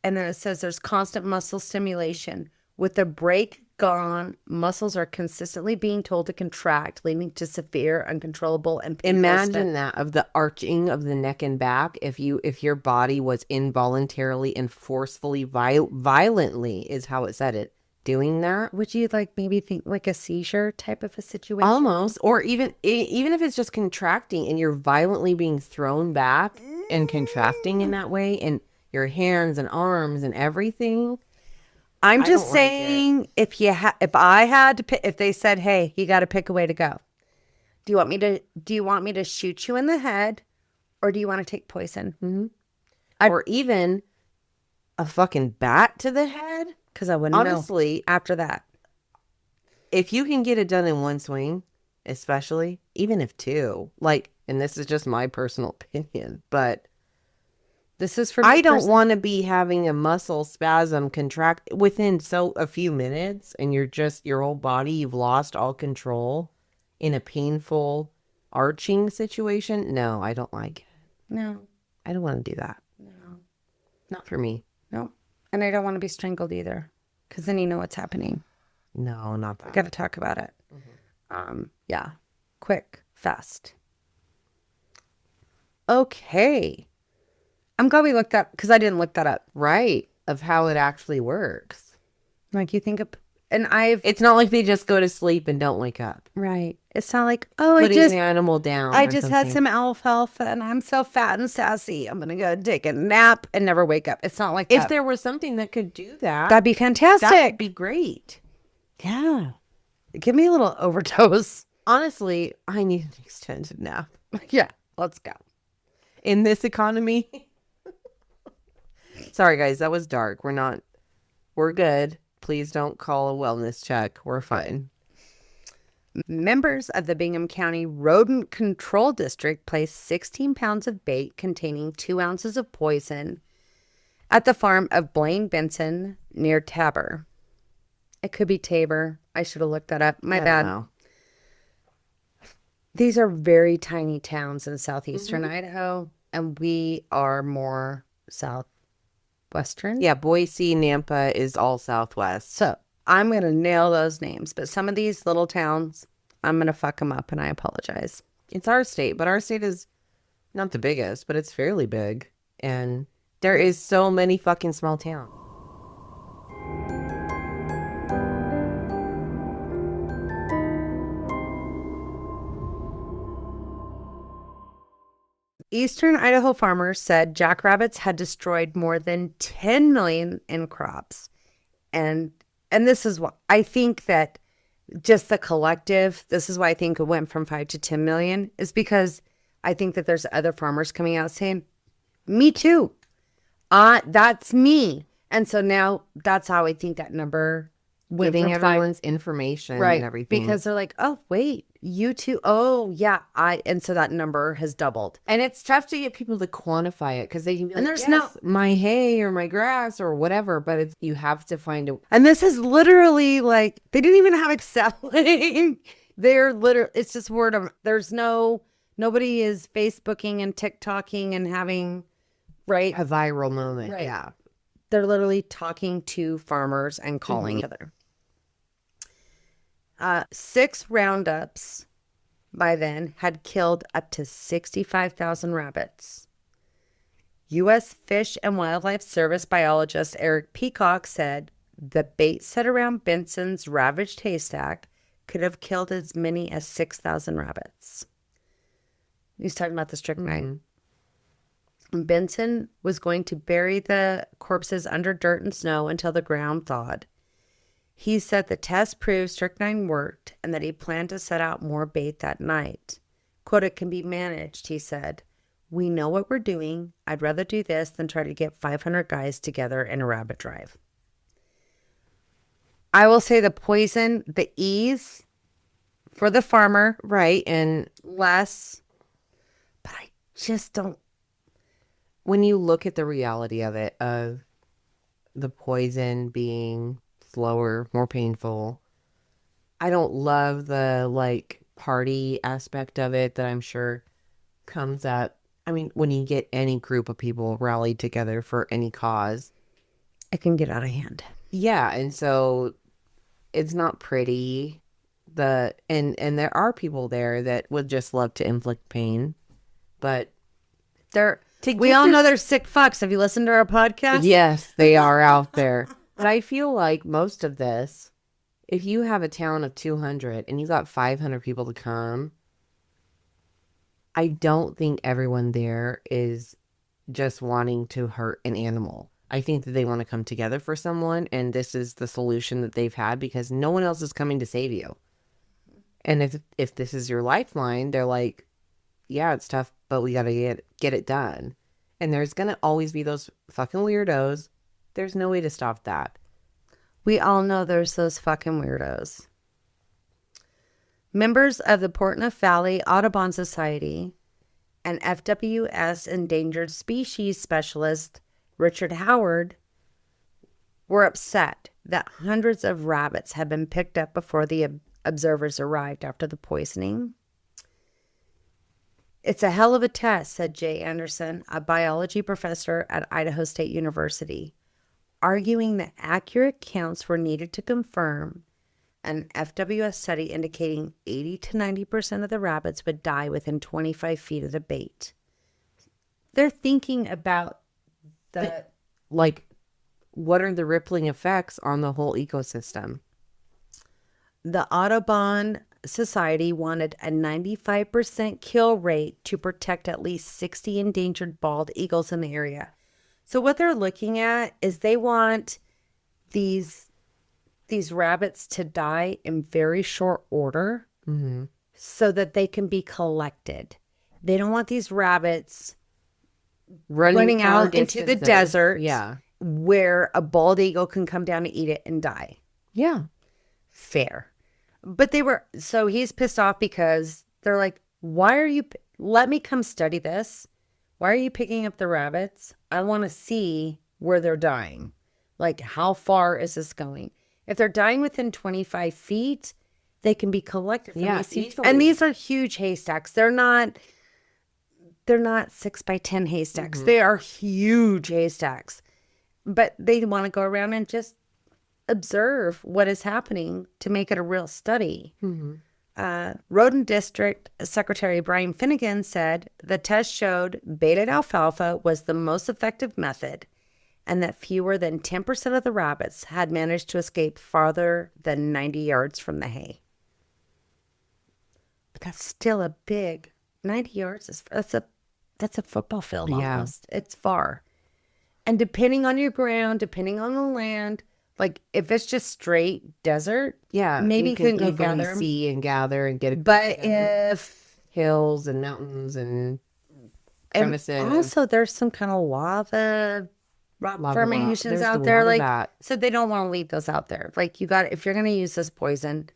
And then it says there's constant muscle stimulation. With the brake gone, muscles are consistently being told to contract, leading to severe, uncontrollable, and painful Imagine that, of the arching of the neck and back. If your body was involuntarily and forcefully, violently is how it said it, doing that. Would you like maybe think like a seizure type of a situation? Almost, or even if it's just contracting and you're violently being thrown back and contracting in that way, and your hands and arms and everything. I'm I just don't like saying, if I had to pick, if they said, "Hey, you got to pick a way to go," do you want me to shoot you in the head, or do you want to take poison? Mm-hmm. Or even a fucking bat to the head? Because I wouldn't Honestly, know after that. if you can get it done in one swing, especially, even if two, like, and this is just my personal opinion, but This is for I don't want to be having a muscle spasm contract within a few minutes, and your whole body, you've lost all control in a painful arching situation. No, I don't like it. No, I don't want to do that. no, Not for me. no, and I don't want to be strangled either, because then you know what's happening. No, not that. Got to talk about it. Yeah, quick, fast. Okay. I'm glad we looked up, because I didn't look that up. Right. Of how it actually works. Like you think of, and It's not like they just go to sleep and don't wake up. right. It's not like, oh, Putting the animal down. I or just had something. some alfalfa and I'm so fat and sassy. I'm going to go take a nap and never wake up. It's not like If that. there was something that could do that, That'd be fantastic. that'd be great. Yeah. Give me a little overdose. Honestly, I need an extended nap. Yeah. Let's go. In this economy. Sorry, guys, that was dark. We're good. Please don't call a wellness check. We're fine. Members of the Bingham County Rodent Control District placed 16 pounds of bait containing 2 ounces of poison at the farm of Blaine Benson near Tabor. It could be Tabor. I should have looked that up. My I don't bad. know. These are very tiny towns in southeastern Idaho, and we are more southwestern. Yeah, Boise, Nampa is all Southwest. So I'm going to nail those names, but some of these little towns, I'm going to fuck them up, and I apologize. It's our state, but our state is not the biggest, but it's fairly big. And there is so many fucking small towns. Eastern Idaho farmers said jackrabbits had destroyed more than 10 million in crops. And this is what I think that just the collective, this is why I think it went from 5 to 10 million, is because I think that there's other farmers coming out saying, me too. That's me. And so now that's how I think that number went Giving from everyone's information right, and everything. because they're like, oh, wait, you too. Oh, yeah. And so that number has doubled. And it's tough to get people to quantify it because they can be like, And there's yes, my hay or my grass or whatever, but you have to find a... And this is literally like, they didn't even have Exceling. They're literally, it's just word of, nobody is Facebooking and TikToking and having, right? a viral moment. Right. Yeah. They're literally talking to farmers and calling each other. 6 roundups by then had killed up to 65,000 rabbits. U.S. Fish and Wildlife Service biologist Eric Peacock said the bait set around Benson's ravaged haystack could have killed as many as 6,000 rabbits. He's talking about the strychnine. Benson was going to bury the corpses under dirt and snow until the ground thawed. He said the test proved strychnine worked and that he planned to set out more bait that night. Quote, it can be managed, he said. We know what we're doing. I'd rather do this than try to get 500 guys together in a rabbit drive. I will say the poison, the ease for the farmer, Right. And less, but I just don't. when you look at the reality of it, of the poison being slower, more painful, I don't love the like party aspect of it that I'm sure comes at, I mean, when you get any group of people rallied together for any cause. It can get out of hand. Yeah, and so it's not pretty. And there are people there that would just love to inflict pain, but We all know they're sick fucks. Have you listened to our podcast? yes, they are out there. But I feel like most of this, if you have a town of 200 and you got 500 people to come, I don't think everyone there is just wanting to hurt an animal. I think that they want to come together for someone, and this is the solution that they've had because no one else is coming to save you. And if this is your lifeline, they're like, yeah, it's tough, but we got to get it done. And there's going to always be those fucking weirdos. There's no way to stop that. We all know there's those fucking weirdos. Members of the Portneuf Valley Audubon Society and FWS Endangered Species Specialist Richard Howard were upset that hundreds of rabbits had been picked up before the observers arrived after the poisoning. It's a hell of a test, said Jay Anderson, a biology professor at Idaho State University, arguing that accurate counts were needed to confirm an FWS study indicating 80 to 90% of the rabbits would die within 25 feet of the bait. They're thinking about like, what are the rippling effects on the whole ecosystem? The Audubon Society wanted a 95% kill rate to protect at least 60 endangered bald eagles in the area. So what they're looking at is they want these rabbits to die in very short order so that they can be collected. They don't want these rabbits running out into the desert where a bald eagle can come down and eat it and die. Yeah. Fair. But so he's pissed off because they're like, let me come study this. Why are you picking up the rabbits? I want to see where they're dying. Like, how far is this going? If they're dying within 25 feet, they can be collected. And these are huge haystacks. They're not 6x10 haystacks. They are huge haystacks. But they want to go around and just observe what is happening to make it a real study. Rodent District Secretary Brian Finnegan said the test showed baited alfalfa was the most effective method and that fewer than 10% of the rabbits had managed to escape farther than 90 yards from the hay. But that's still a big 90 yards. That's a football field almost. It's far. And depending on your ground, depending on the land, like if it's just straight desert, maybe you can go gather, see and gather and get it. But if hills and mountains and crevices, and also there's some kind of lava formations out there, like so they don't want to leave those out there. Like if you're going to use this poison,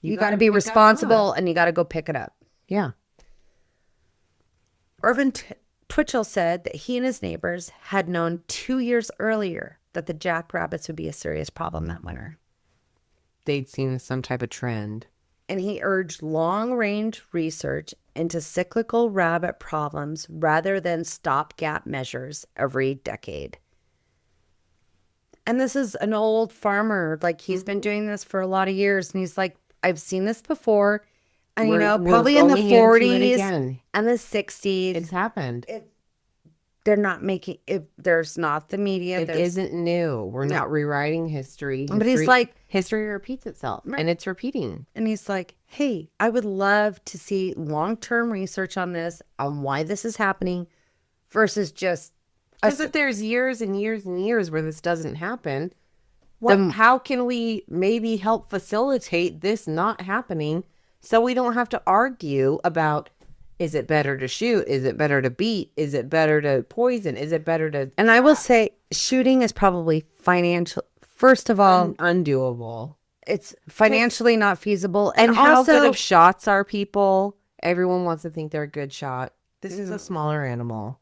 you got to be responsible and you got to go pick it up. Yeah. Irvin Twitchell said that he and his neighbors had known 2 years earlier that the jackrabbits would be a serious problem that winter. They'd seen some type of trend. And he urged long-range research into cyclical rabbit problems rather than stopgap measures every decade. And this is an old farmer. Like, he's been doing this for a lot of years. And he's like, I've seen this before. And, probably in the 40s and the 60s. It's happened. They're not making it. There's not the media. It isn't new. We're not rewriting history. But he's like, history repeats itself, and it's repeating. And he's like, hey, I would love to see long-term research on this, on why this is happening, versus just because if there's years and years and years where this doesn't happen, how can we maybe help facilitate this not happening so we don't have to argue about? Is it better to shoot? Is it better to beat? Is it better to poison? Is it better to... And I will say shooting is probably financial. First of all... undoable. It's financially not feasible. And how good of shots are people? Everyone wants to think they're a good shot. This is a smaller animal.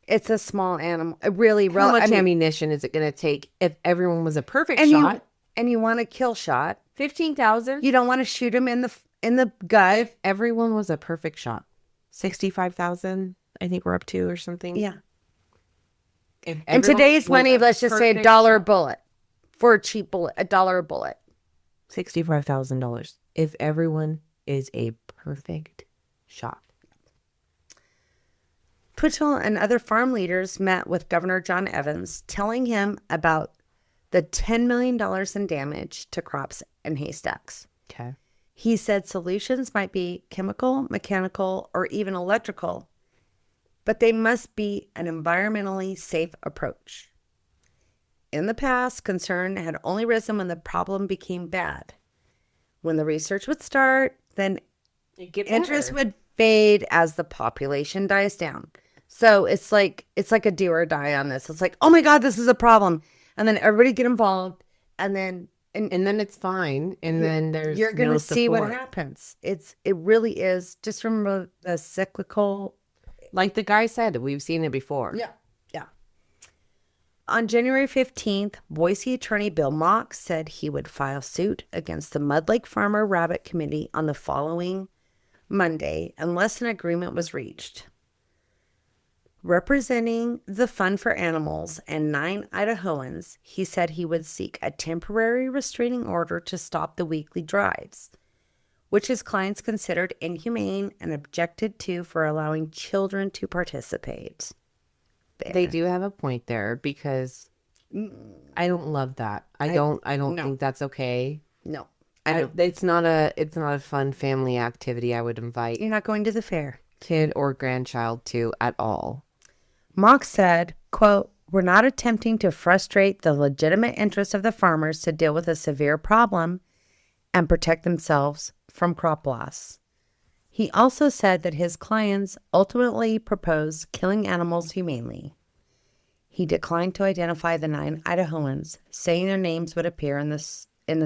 It's a small animal. It really, How much I mean, ammunition is it going to take if everyone was a perfect and shot? you want a kill shot. 15,000? You don't want to shoot him in the gut. If everyone was a perfect shot, 65,000, I think we're up to or something. Yeah. If In everyone today's was money, a let's just say perfect $1 a shot, bullet for a cheap bullet. $1 a bullet. $65,000. If everyone is a perfect shot. Twitchell and other farm leaders met with Governor John Evans, telling him about the $10 million in damage to crops and haystacks. Okay. He said solutions might be chemical, mechanical, or even electrical, but they must be an environmentally safe approach. In the past, concern had only risen when the problem became bad. When the research would start, then interest would fade as the population dies down. So it's like a do or die on this. It's like, oh my God, this is a problem. And then everybody get involved, and then then it's fine. And then there's you're gonna no see what support. happens. It really is. Just remember the cyclical. Like the guy said, we've seen it before. Yeah. On January 15th, Boise attorney Bill Mock said he would file suit against the Mud Lake Farmer Rabbit Committee on the following Monday unless an agreement was reached. Representing the Fund for Animals and 9 Idahoans, he said he would seek a temporary restraining order to stop the weekly drives, which his clients considered inhumane and objected to for allowing children to participate. They do have a point there because I don't love that. I don't no. think that's okay. No, I don't. It's not a fun family activity I would invite You're not going to the fair. kid or grandchild to at all. Mock said, quote, "We're not attempting to frustrate the legitimate interests of the farmers to deal with a severe problem and protect themselves from crop loss." He also said that his clients ultimately proposed killing animals humanely. He declined to identify the 9 Idahoans, saying their names would appear in the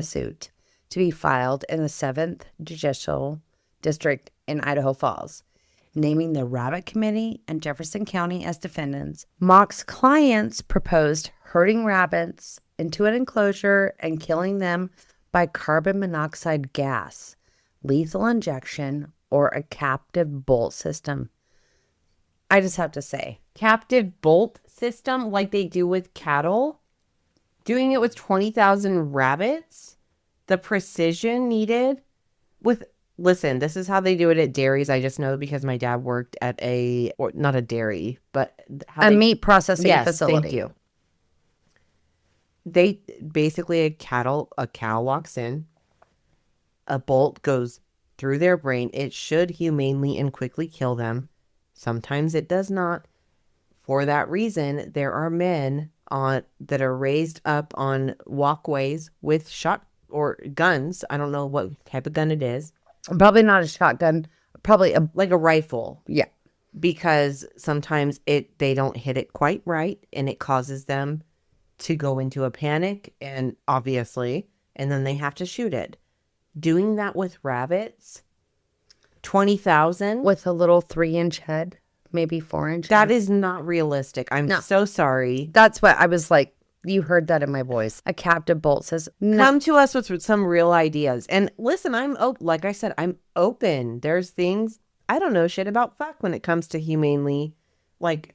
suit to be filed in the 7th Judicial District in Idaho Falls, naming the Rabbit Committee and Jefferson County as defendants. Mock's clients proposed herding rabbits into an enclosure and killing them by carbon monoxide gas, lethal injection, or a captive bolt system. I just have to say, Captive bolt system like they do with cattle? Doing it with 20,000 rabbits? The precision needed with... Listen, this is how they do it at dairies. I just know because my dad worked at not a dairy, but... meat processing facility. Thank you. They basically, a cow walks in, a bolt goes through their brain. It should humanely and quickly kill them. Sometimes it does not. For that reason, there are men that are raised up on walkways with shot or guns. I don't know what type of gun it is. Probably not a shotgun. Probably like a rifle. Yeah. Because sometimes they don't hit it quite right, and it causes them to go into a panic, and then they have to shoot it. Doing that with rabbits, 20,000 with a little 3-inch head, maybe 4-inch. That is not realistic. I'm so sorry. That's what I was like. You heard that in my voice. A captive bolt says, no. Come to us with some real ideas. And listen, like I said, I'm open. There's things I don't know shit about fuck when it comes to humanely, like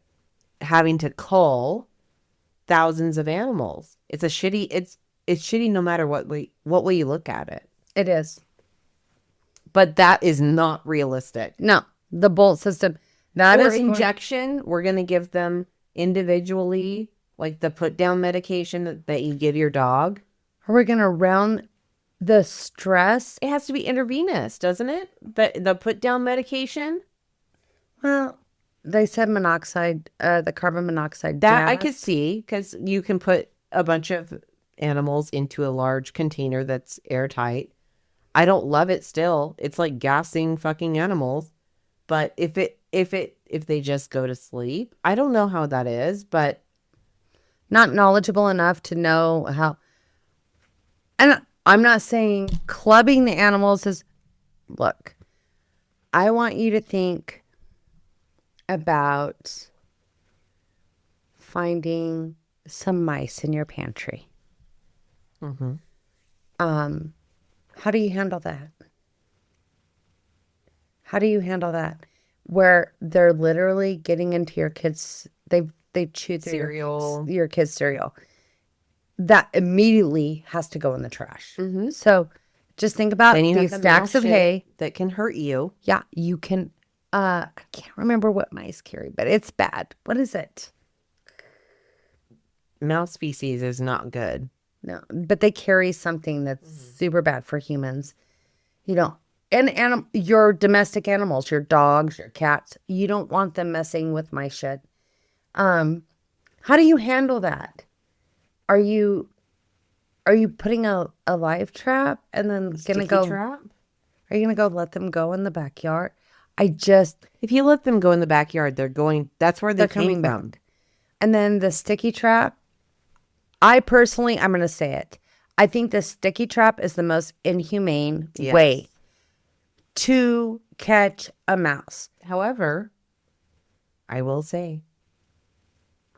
having to cull thousands of animals. It's shitty no matter what way you look at it. It is. But that is not realistic. No, the bolt system. Injection, we're going to give them individually, like the put down medication that you give your dog. Are we going to round the stress? It has to be intravenous, doesn't it? The put down medication? Well, they said monoxide, the carbon monoxide That gas. I could see, because you can put a bunch of animals into a large container that's airtight. I don't love it still. It's like gassing fucking animals. But if they just go to sleep, I don't know how that is, but not knowledgeable enough to know how. And I'm not saying clubbing the animals is, look, I want you to think about finding some mice in your pantry. Mm-hmm. How do you handle that? How do you handle that? Where they're literally getting into your kids, they chew through Cereal. your kids' cereal. That immediately has to go in the trash. Mm-hmm. So just think about Then you these have stacks of hay. that can hurt you. Yeah, you can. I can't remember what mice carry, but it's bad. What is it? Mouse species is not good. No, but they carry something that's super bad for humans. You know, and your domestic animals, your dogs, your cats, you don't want them messing with my shit. How do you handle that? Are you putting a live trap and then gonna go? Trap? Are you gonna go let them go in the backyard? If you let them go in the backyard, that's where they're coming coming from. back. And then the sticky trap, I'm going to say it. I think the sticky trap is the most inhumane way to catch a mouse. However, I will say,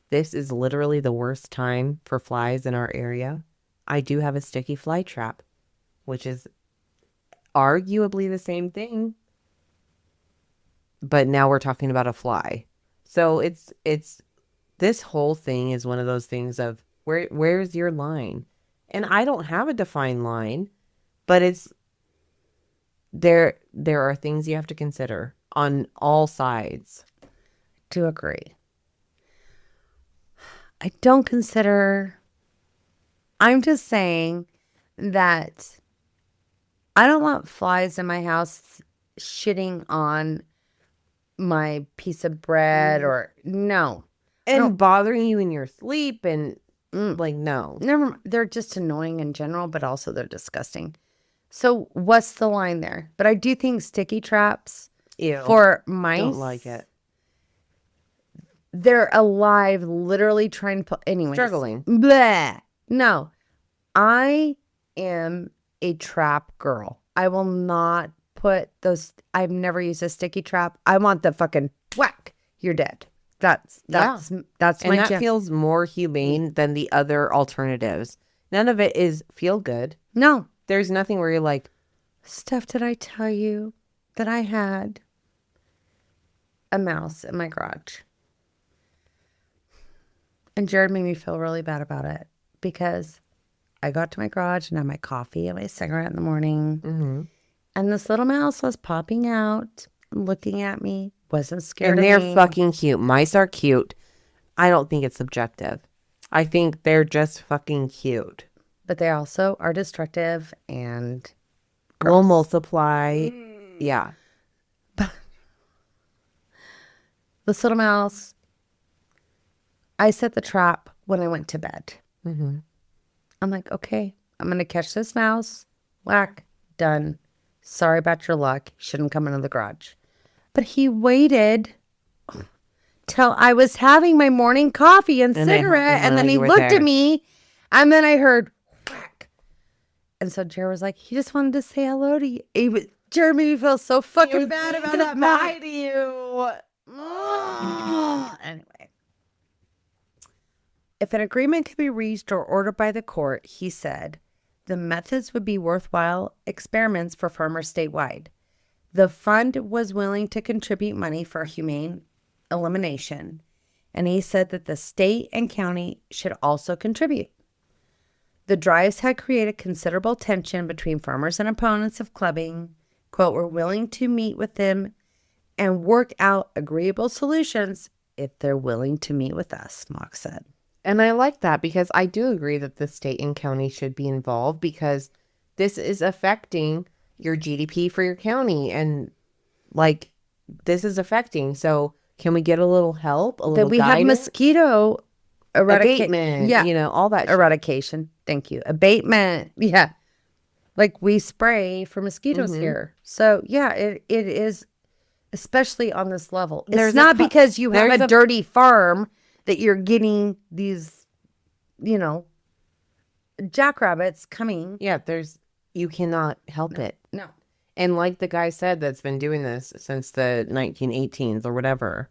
this is literally the worst time for flies in our area. I do have a sticky fly trap, which is arguably the same thing. But now we're talking about a fly. So it's this whole thing is one of those things of where's your line? And I don't have a defined line, but it's there are things you have to consider on all sides. To agree. I don't consider, I'm just saying that I don't want flies in my house shitting on my piece of bread or no. And bothering you in your sleep and like, no. Never, they're just annoying in general, but also they're disgusting. So what's the line there? But I do think sticky traps for mice. Don't like it. They're alive, literally trying to anyways. Struggling. Bleh. No. I am a trap girl. I will not put those. I've never used a sticky trap. I want the fucking whack. You're dead. That's and my that feels more humane than the other alternatives. None of it is feel good. No. There's nothing where you're like, Steph, did I tell you that I had a mouse in my garage? And Jared made me feel really bad about it because I got to my garage and had my coffee and my cigarette in the morning. mm-hmm. And this little mouse was popping out, looking at me, wasn't scared And of they're me. fucking cute. Mice are cute. I don't think it's subjective. I think they're just fucking cute. But they also are destructive and will multiply. Yeah. This little mouse, I set the trap when I went to bed. Mm-hmm. I'm like, okay, I'm going to catch this mouse. Whack. Done. Sorry about your luck. Shouldn't come into the garage. But he waited till I was having my morning coffee and cigarette. And then he looked at me. And then I heard whack. And so Jared was like, he just wanted to say hello to you. Jared made me feel so fucking bad about that mouse. To you. Anyway. If an agreement could be reached or ordered by the court, he said, the methods would be worthwhile experiments for farmers statewide. The fund was willing to contribute money for humane elimination, and he said that the state and county should also contribute. The drives had created considerable tension between farmers and opponents of clubbing. Quote, we're willing to meet with them and work out agreeable solutions if they're willing to meet with us, Mock said. And I like that because I do agree that the state and county should be involved because this is affecting your GDP for your county. And like, this is affecting. So can we get a little help? A little that we guidance? have mosquito abatement, yeah, all that eradication. Thank you. Abatement. Yeah. Like we spray for mosquitoes here. So yeah, it is, especially on this level. It's not because you have a dirty farm that you're getting these, jackrabbits coming. Yeah, you cannot help it. No. And like the guy said that's been doing this since the 1918s or whatever,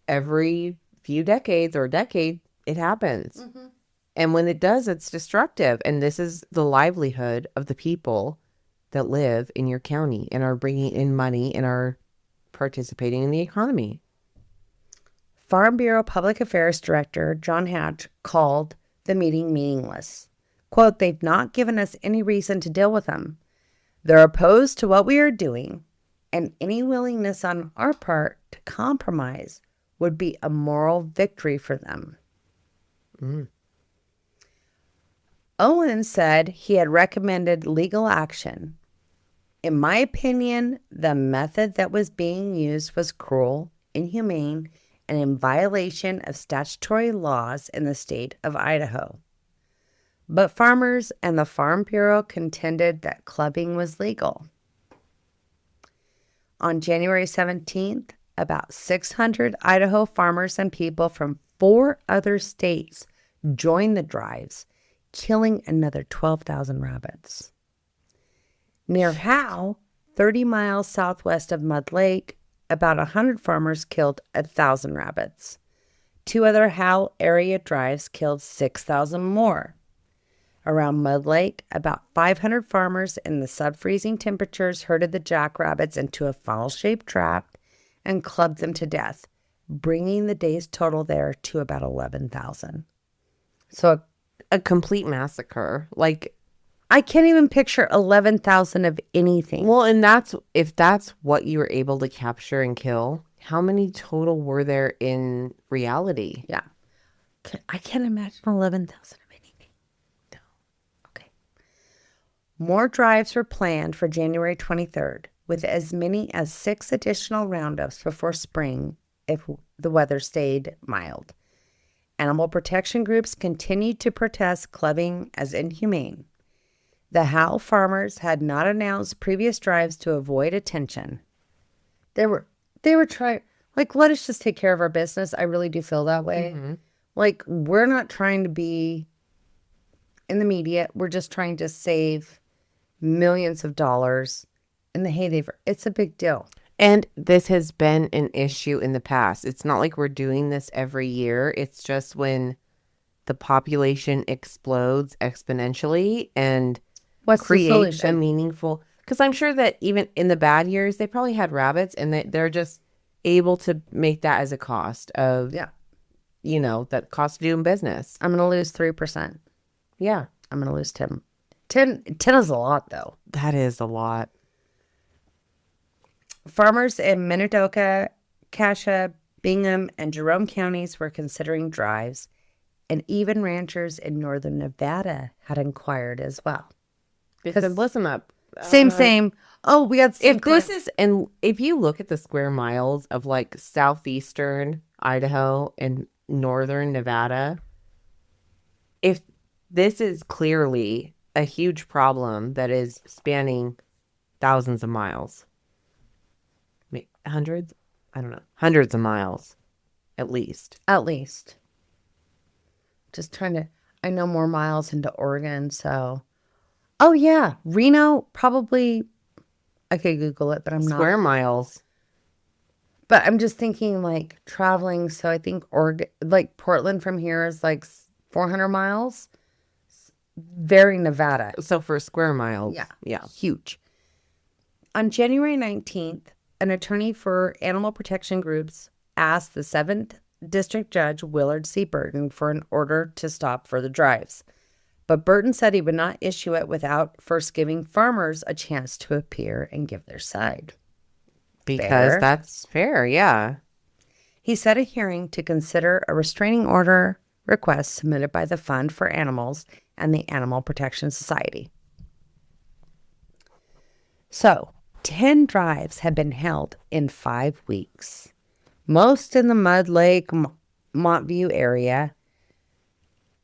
every few decades or a decade, it happens. And when it does, it's destructive. And this is the livelihood of the people that live in your county and are bringing in money and are participating in the economy. Farm Bureau Public Affairs Director John Hatch called the meeting meaningless. Quote, they've not given us any reason to deal with them. They're opposed to what we are doing, and any willingness on our part to compromise would be a moral victory for them. Owen said he had recommended legal action. In my opinion, the method that was being used was cruel, inhumane, and in violation of statutory laws in the state of Idaho. But farmers and the Farm Bureau contended that clubbing was legal. On January 17th, about 600 Idaho farmers and people from 4 other states joined the drives, killing another 12,000 rabbits. Near Howe, 30 miles southwest of Mud Lake, about 100 farmers killed 1,000 rabbits. 2 other Howe area drives killed 6,000 more. Around Mud Lake, about 500 farmers in the sub-freezing temperatures herded the jackrabbits into a funnel-shaped trap and clubbed them to death, bringing the day's total there to about 11,000. So A complete massacre. Like, I can't even picture 11,000 of anything. well, and if that's what you were able to capture and kill, how many total were there in reality? Yeah. I can't imagine 11,000 of anything. No. Okay. More drives were planned for January 23rd, with as many as 6 additional roundups before spring if the weather stayed mild. Animal protection groups continued to protest clubbing as inhumane. The Howe farmers had not announced previous drives to avoid attention. They were trying, like, let us just take care of our business. I really do feel that way. Like, we're not trying to be in the media. We're just trying to save millions of dollars in the heyday. It's a big deal. And this has been an issue in the past. It's not like we're doing this every year. It's just when the population explodes exponentially and What's the creates a solution? meaningful... Because I'm sure that even in the bad years, they probably had rabbits and they're just able to make that as a cost of, Yeah. That cost of doing business. I'm going to lose 3%. Yeah. I'm going to lose 10. 10 is a lot, though. That is a lot. Farmers in Minidoka, Cassia, Bingham, and Jerome counties were considering drives, and even ranchers in northern Nevada had inquired as well. Because listen up. Same. Oh, we had If this is, and if you look at the square miles of like southeastern Idaho and northern Nevada, if this is clearly a huge problem that is spanning thousands of miles, hundreds, I don't know, hundreds of miles, at least. Just trying to, I know more miles into Oregon, so. Oh, yeah. Reno, probably, I could Google it, but I'm not. Square miles. But I'm just thinking like traveling. So I think Oregon, like Portland from here is like 400 miles. Very Nevada. So for square miles. Yeah. Huge. On January 19th, an attorney for animal protection groups asked the 7th District Judge Willard C. Burton for an order to stop further drives. But Burton said he would not issue it without first giving farmers a chance to appear and give their side. Because Fair. that's fair, yeah. He set a hearing to consider a restraining order request submitted by the Fund for Animals and the Animal Protection Society. So, 10 drives have been held in 5 weeks, most in the Mud Lake, Montview area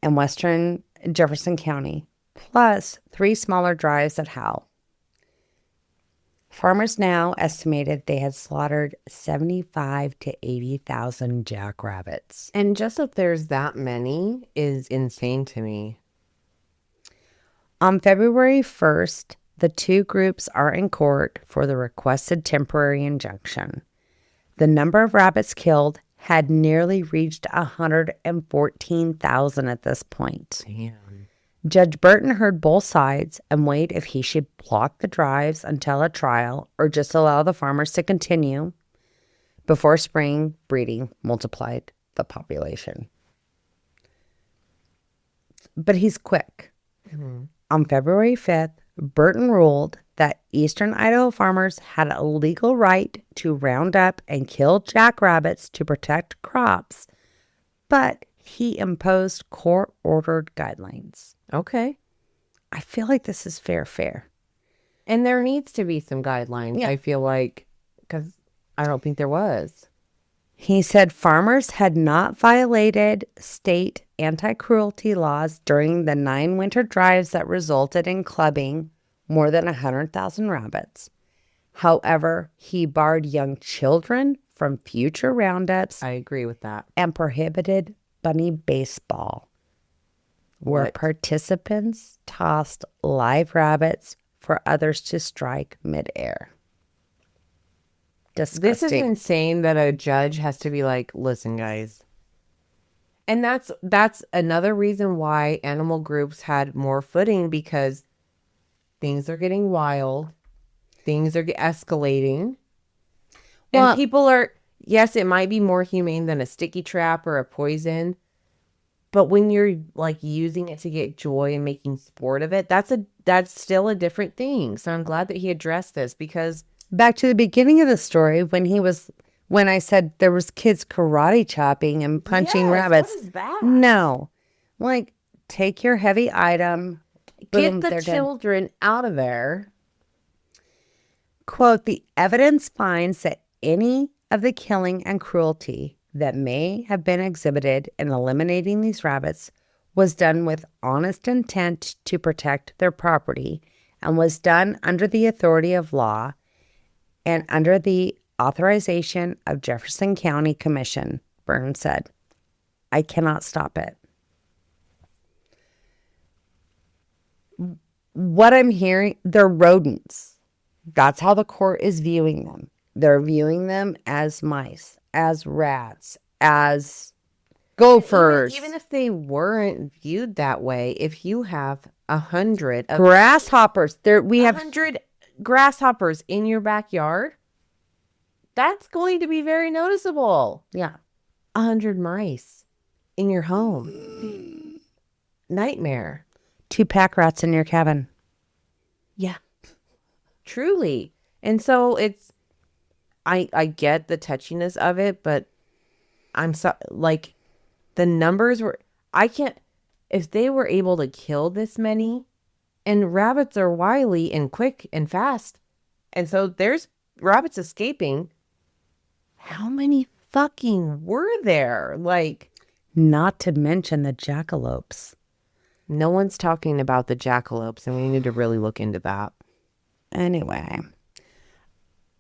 and western Jefferson County, plus 3 smaller drives at Howe. Farmers now estimated they had slaughtered 75 to 80,000 jackrabbits. And just that there's that many is insane to me. On February 1st, the 2 groups are in court for the requested temporary injunction. The number of rabbits killed had nearly reached 114,000 at this point. Damn. Judge Burton heard both sides and weighed if he should block the drives until a trial or just allow the farmers to continue. Before spring, breeding multiplied the population. But he's quick. Mhm. On February 5th, Burton ruled that Eastern Idaho farmers had a legal right to round up and kill jackrabbits to protect crops, but he imposed court-ordered guidelines. Okay. I feel like this is fair. And there needs to be some guidelines, Yeah. I feel like, because I don't think there was. He said farmers had not violated state anti-cruelty laws during the 9 winter drives that resulted in clubbing more than 100,000 rabbits. However, he barred young children from future roundups I agree with that. and prohibited bunny baseball, where What? participants tossed live rabbits for others to strike midair. Disgusting. This is insane that a judge has to be like, listen, guys. And that's another reason why animal groups had more footing, because things are getting wild. Things are escalating. Well- And people are, yes, it might be more humane than a sticky trap or a poison. But when you're like using it to get joy and making sport of it, that's still a different thing. So I'm glad that he addressed this, because Back to the beginning of the story when I said there was kids karate chopping and punching Yes, rabbits. what is that? No. Like, take your heavy item. Boom, Get the they're dead. children out of there. Quote, the evidence finds that any of the killing and cruelty that may have been exhibited in eliminating these rabbits was done with honest intent to protect their property and was done under the authority of law and under the authorization of Jefferson County Commission, Burns said. I cannot stop it. What I'm hearing, they're rodents. That's how the court is viewing them. They're viewing them as mice, as rats, as gophers, Even if they weren't viewed that way, if you have 100 of grasshoppers. We have 100 grasshoppers in your backyard, that's going to be very noticeable. yeah. 100 mice in your home. Nightmare. 2 pack rats in your cabin. Yeah. Truly. And so it's, I get the touchiness of it, but I'm so, like, the numbers were, I can't, if they were able to kill this many, and rabbits are wily and quick and fast, and so there's rabbits escaping, how many fucking were there? Like, Not to mention the jackalopes. no one's talking about the jackalopes, and we need to really look into that. Anyway,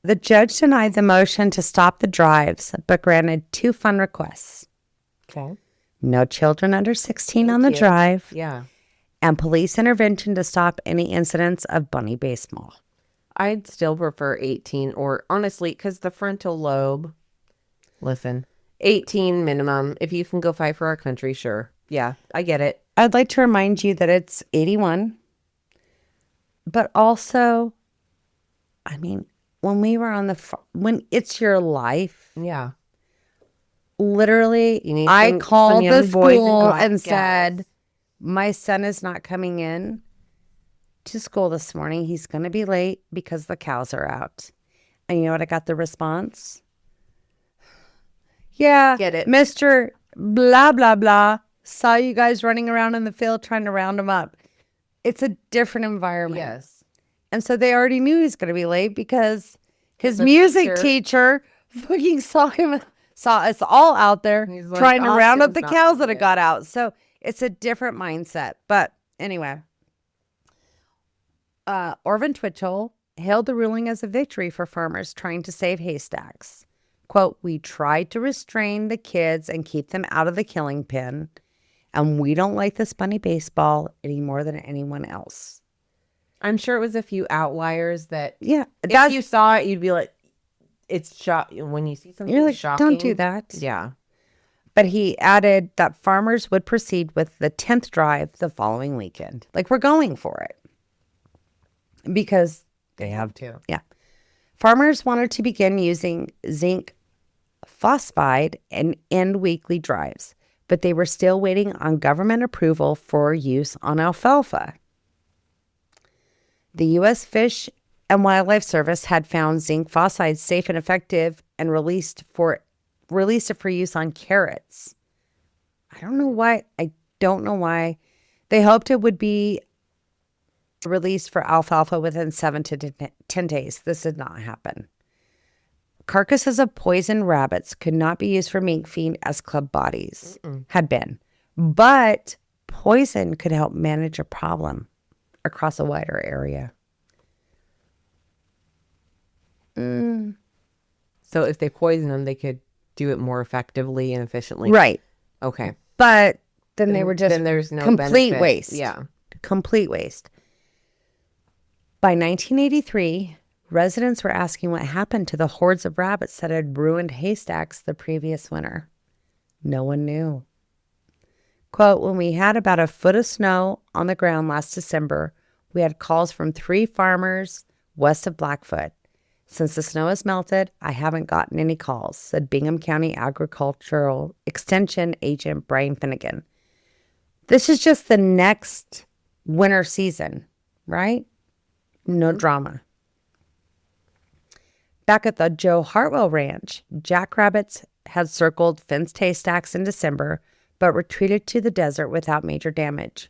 the judge denied the motion to stop the drives, but granted 2 fun requests. Okay. No children under 16 on the you. drive, Yeah. and police intervention to stop any incidents of bunny baseball. I'd still prefer 18, or honestly, because the frontal lobe, listen, 18 minimum. If you can go fight for our country, sure. Yeah, I get it. I'd like to remind you that it's 81, but also, I mean, when we were on when it's your life, Yeah. literally, You need I some called young the boys and school girls. and Yes. said, my son is not coming in to school this morning. He's going to be late because the cows are out. And you know what I got the response? Yeah, Get it. Mr. Blah, blah, blah. Saw you guys running around in the field trying to round him up. It's a different environment. Yes. And so they already knew he was going to be late because his The music teacher- teacher fucking saw us all out there He's like, trying to round up Austin's the not cows that gonna had got out. So it's a different mindset. But anyway, Orvin Twitchell hailed the ruling as a victory for farmers trying to save haystacks. Quote, we tried to restrain the kids and keep them out of the killing pen. And we don't like this bunny baseball any more than anyone else. I'm sure it was a few outliers that Yeah. if you saw it, you'd be like, it's when you see something You're like, shocking. don't do that. Yeah. But he added that farmers would proceed with the 10th drive the following weekend. Like, we're going for it. Because They have to. yeah. Farmers wanted to begin using zinc phosphide and end weekly drives, but they were still waiting on government approval for use on alfalfa. The U.S. Fish and Wildlife Service had found zinc phosphide safe and effective and released it for use on carrots. I don't know why. They hoped it would be released for alfalfa within 7 to 10 days. This did not happen. Carcasses of poisoned rabbits could not be used for meat feed as club bodies had been. But poison could help manage a problem across a wider area. So if they poison them, they could do it more effectively and efficiently. Right. Okay. But then they were just then there's no complete benefit. waste. Yeah. Complete waste. By 1983, residents were asking what happened to the hordes of rabbits that had ruined haystacks the previous winter. No one knew. Quote, when we had about a foot of snow on the ground last December, we had calls from 3 farmers west of Blackfoot. Since the snow has melted, I haven't gotten any calls, said Bingham County Agricultural Extension Agent Brian Finnegan. This is just the next winter season, right? No drama. Back at the Joe Hartwell Ranch, jackrabbits had circled fenced haystacks in December, but retreated to the desert without major damage.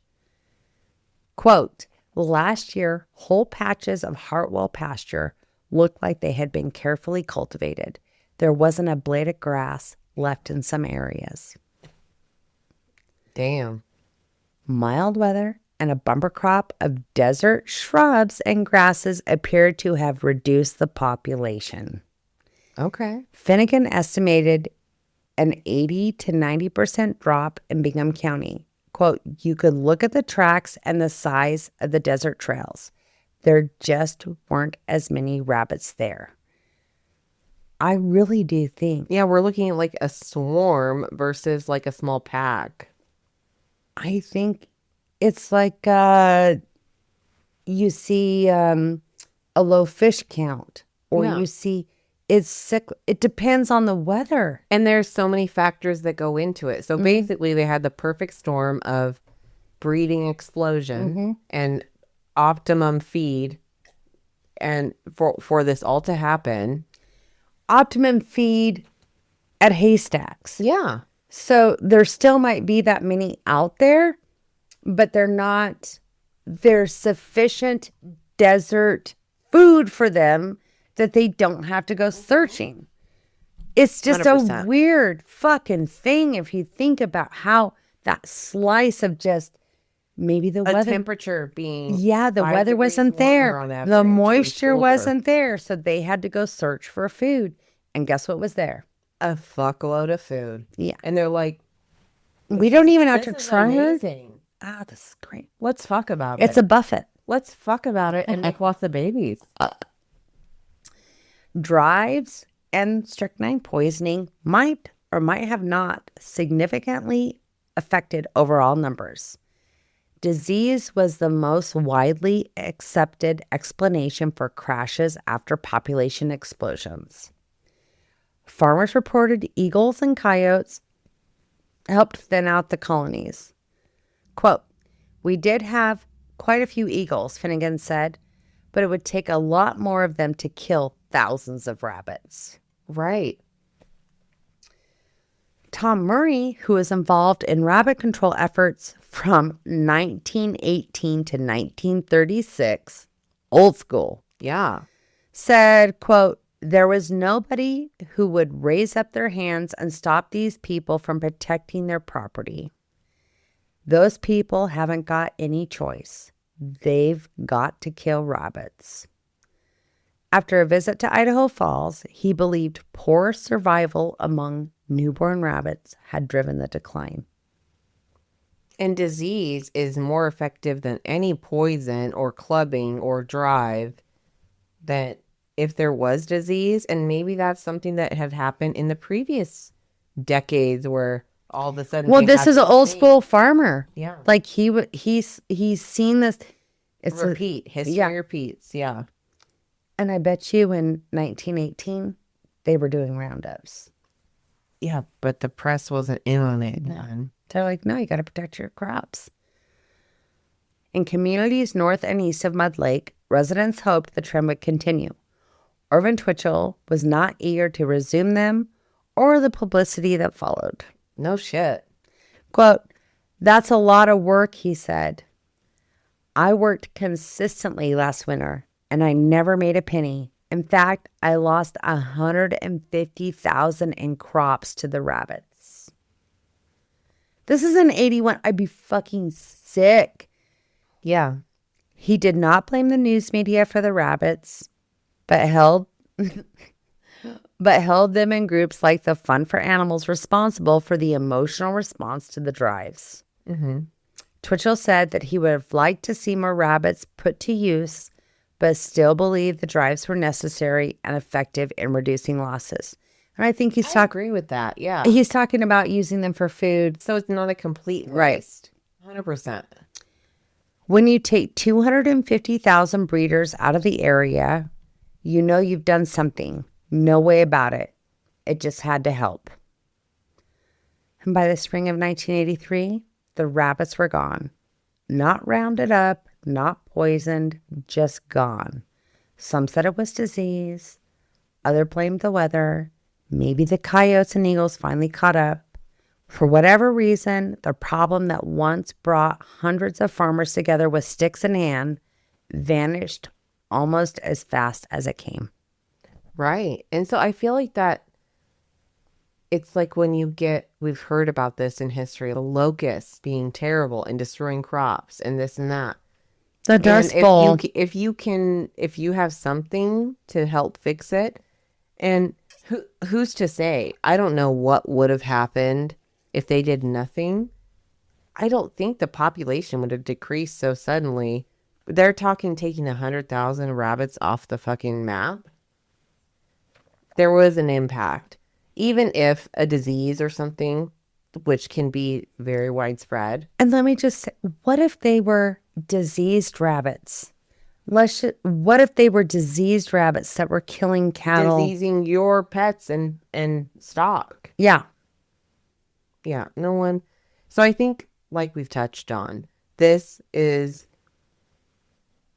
Quote, last year, whole patches of Hartwell pasture looked like they had been carefully cultivated. There wasn't a blade of grass left in some areas. Damn. Mild weather and a bumper crop of desert shrubs and grasses appeared to have reduced the population. Okay. Finnegan estimated an 80 to 90% drop in Bingham County. Quote, you could look at the tracks and the size of the desert trails. There just weren't as many rabbits there. I really do think. Yeah, we're looking at like a swarm versus like a small pack. I think it's like you see a low fish count, or Yeah. you see it's sick. It depends on the weather. And there's so many factors that go into it. So basically they had the perfect storm of breeding explosion and optimum feed, and for this all to happen. Optimum feed at haystacks. Yeah. So there still might be that many out there, but they're not. There's sufficient desert food for them that they don't have to go searching. It's just 100%. a weird fucking thing if you think about how that slice of just maybe the A weather. temperature being The 5 weather degrees wasn't warmer there. on average The or moisture colder. wasn't there. So they had to go search for food. And guess what was there? A fuckload of food. Yeah. And they're like, We don't even have to this is try it. amazing. Ah, this is great. Let's fuck about it. It's a buffet. Let's fuck about it and make lots of babies. Drives and strychnine poisoning might or might have not significantly affected overall numbers. Disease was the most widely accepted explanation for crashes after population explosions. Farmers reported eagles and coyotes helped thin out the colonies. Quote, we did have quite a few eagles, Finnegan said, but it would take a lot more of them to kill thousands of rabbits. Right. Tom Murray, who was involved in rabbit control efforts from 1918 to 1936, old school, Yeah. said, quote, there was nobody who would raise up their hands and stop these people from protecting their property. Those people haven't got any choice. They've got to kill rabbits. After a visit to Idaho Falls, he believed poor survival among newborn rabbits had driven the decline. And disease is more effective than any poison or clubbing or drive that if there was disease, and maybe that's something that had happened in the previous decades where all of a sudden. Well, this is an old school farmer. Yeah. Like he's seen this. It's History repeats. Yeah. And I bet you in 1918 they were doing roundups. Yeah, but the press wasn't in on it. No. They're like, no, you got to protect your crops. In communities north and east of Mud Lake, residents hoped the trend would continue. Irvin Twitchell was not eager to resume them or the publicity that followed. No shit. Quote, "That's a lot of work," he said. "I worked consistently last winter, and I never made a penny. In fact, I lost $150,000 in crops to the rabbits." This is in 81. I'd be fucking sick. Yeah. He did not blame the news media for the rabbits, but held them in groups like the Fund for Animals responsible for the emotional response to the drives. Mm-hmm. Twitchell said that he would have liked to see more rabbits put to use, but still believed the drives were necessary and effective in reducing losses. And I think I agree with that. Yeah. He's talking about using them for food. So it's not a complete Right. waste. 100%. When you take 250,000 breeders out of the area, you know you've done something. No way about it. It just had to help. And by the spring of 1983, the rabbits were gone. Not rounded up, not poisoned, just gone. Some said it was disease. Others blamed the weather. Maybe the coyotes and eagles finally caught up. For whatever reason, the problem that once brought hundreds of farmers together with sticks in hand vanished almost as fast as it came. Right. And so I feel like that it's like when we've heard about this in history, the locusts being terrible and destroying crops and this and that. The Dust Bowl. If you have something to help fix it, and who's to say? I don't know what would have happened if they did nothing. I don't think the population would have decreased so suddenly. They're talking taking 100,000 rabbits off the fucking map. There was an impact. Even if a disease or something, which can be very widespread. And let me just say, what if they were diseased rabbits? What if they were diseased rabbits that were killing cattle? Diseasing your pets and stock. Yeah. Yeah, no one. So I think, like we've touched on,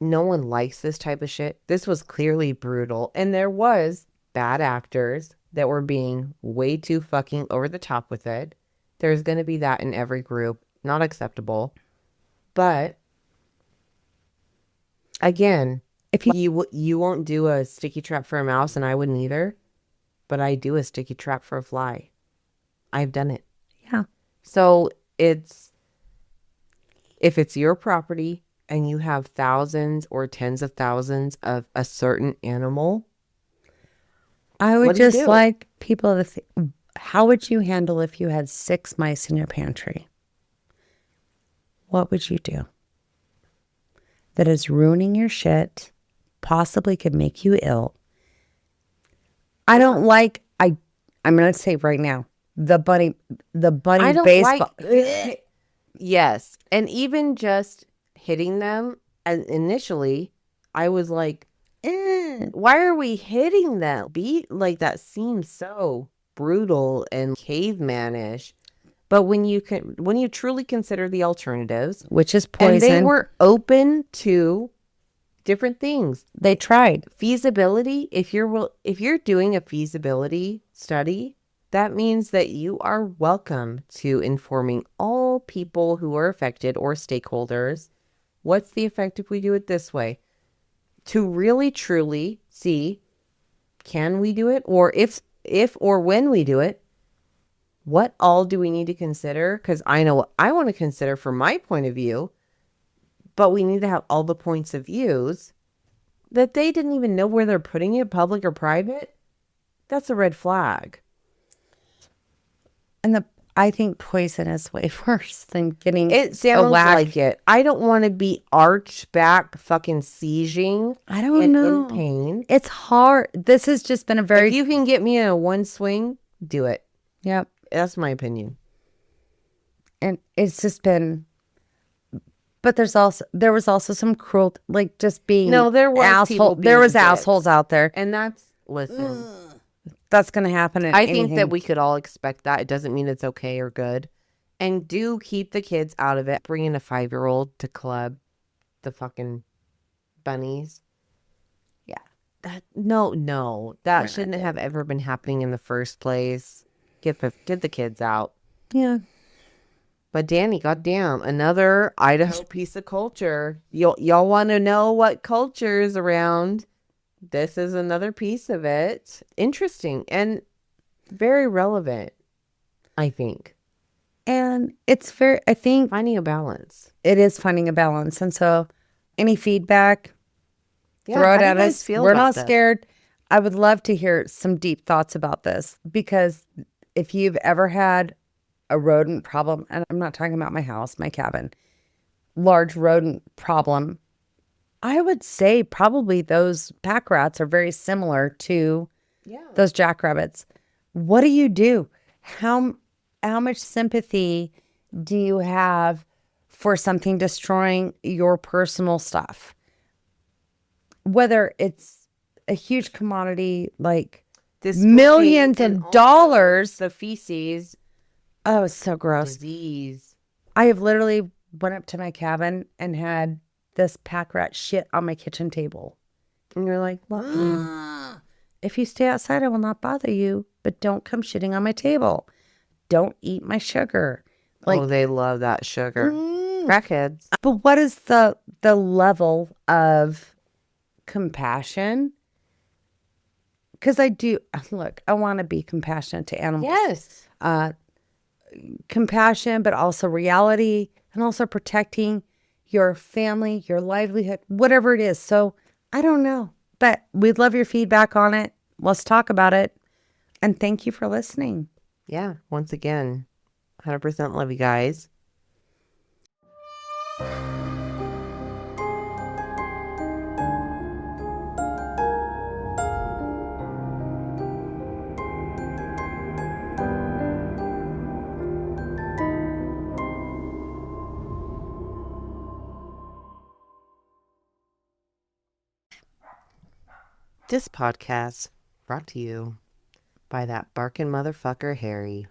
no one likes this type of shit. This was clearly brutal. And there was bad actors that were being way too fucking over the top with it. There's going to be that in every group. Not acceptable. But again, if you won't do a sticky trap for a mouse, and I wouldn't either, but I do a sticky trap for a fly. I've done it. Yeah. So if it's your property and you have thousands or tens of thousands of a certain animal, I would just like people to think, how would you handle if you had 6 mice in your pantry? What would you do? That is ruining your shit, possibly could make you ill. I'm going to say right now, the bunny baseball. Yes. And even just hitting them, and initially I was like, why are we hitting them? That seems so brutal and cavemanish. But when you truly consider the alternatives, which is poison, and they were open to different things. They tried feasibility. If you're doing a feasibility study, that means that you are welcome to informing all people who are affected or stakeholders. What's the effect if we do it this way? To really truly see, can we do it? Or if or when we do it, what all do we need to consider? Because I know what I want to consider from my point of view, but we need to have all the points of views that they didn't even know where they're putting it, public or private. That's a red flag. And I think poison is way worse than getting It sounds whack. like it. I don't want to be arched back, fucking sieging. I don't and know. in pain. It's hard. This has just been a very. If you can get me in a one swing, do it. Yep. That's my opinion. And it's just been. But there was also some cruel, like just being. No, there was people There being was dicks. assholes out there. And listen. That's going to happen. I think that we could all expect that. It doesn't mean it's okay or good. And do keep the kids out of it. Bring in a 5-year-old to club the fucking bunnies. Yeah. No. That shouldn't have ever been happening in the first place. Get the kids out. Yeah. But Dani, goddamn, another Idaho piece of culture. Y'all want to know what culture is around? This is another piece of it. Interesting and very relevant, I think. And it's I think Finding a balance. it is finding a balance. And so any feedback, throw it at us. We're not scared. I would love to hear some deep thoughts about this, because if you've ever had a rodent problem, and I'm not talking about my house, my cabin, large rodent problem, I would say probably those pack rats are very similar to those jackrabbits. What do you do? How much sympathy do you have for something destroying your personal stuff? Whether it's a huge commodity like millions of dollars. The feces. Oh, it's so gross. Disease. I have literally went up to my cabin and had this pack rat shit on my kitchen table. And you're like, well, if you stay outside, I will not bother you, but don't come shitting on my table. Don't eat my sugar. Like, they love that sugar. Crackheads. But what is the level of compassion? Because I want to be compassionate to animals. Yes. Compassion, but also reality, and also protecting your family, your livelihood, whatever it is. So I don't know, but we'd love your feedback on it. Let's talk about it. And thank you for listening. Yeah. Once again, 100% love you guys. This podcast brought to you by that barking motherfucker Harry.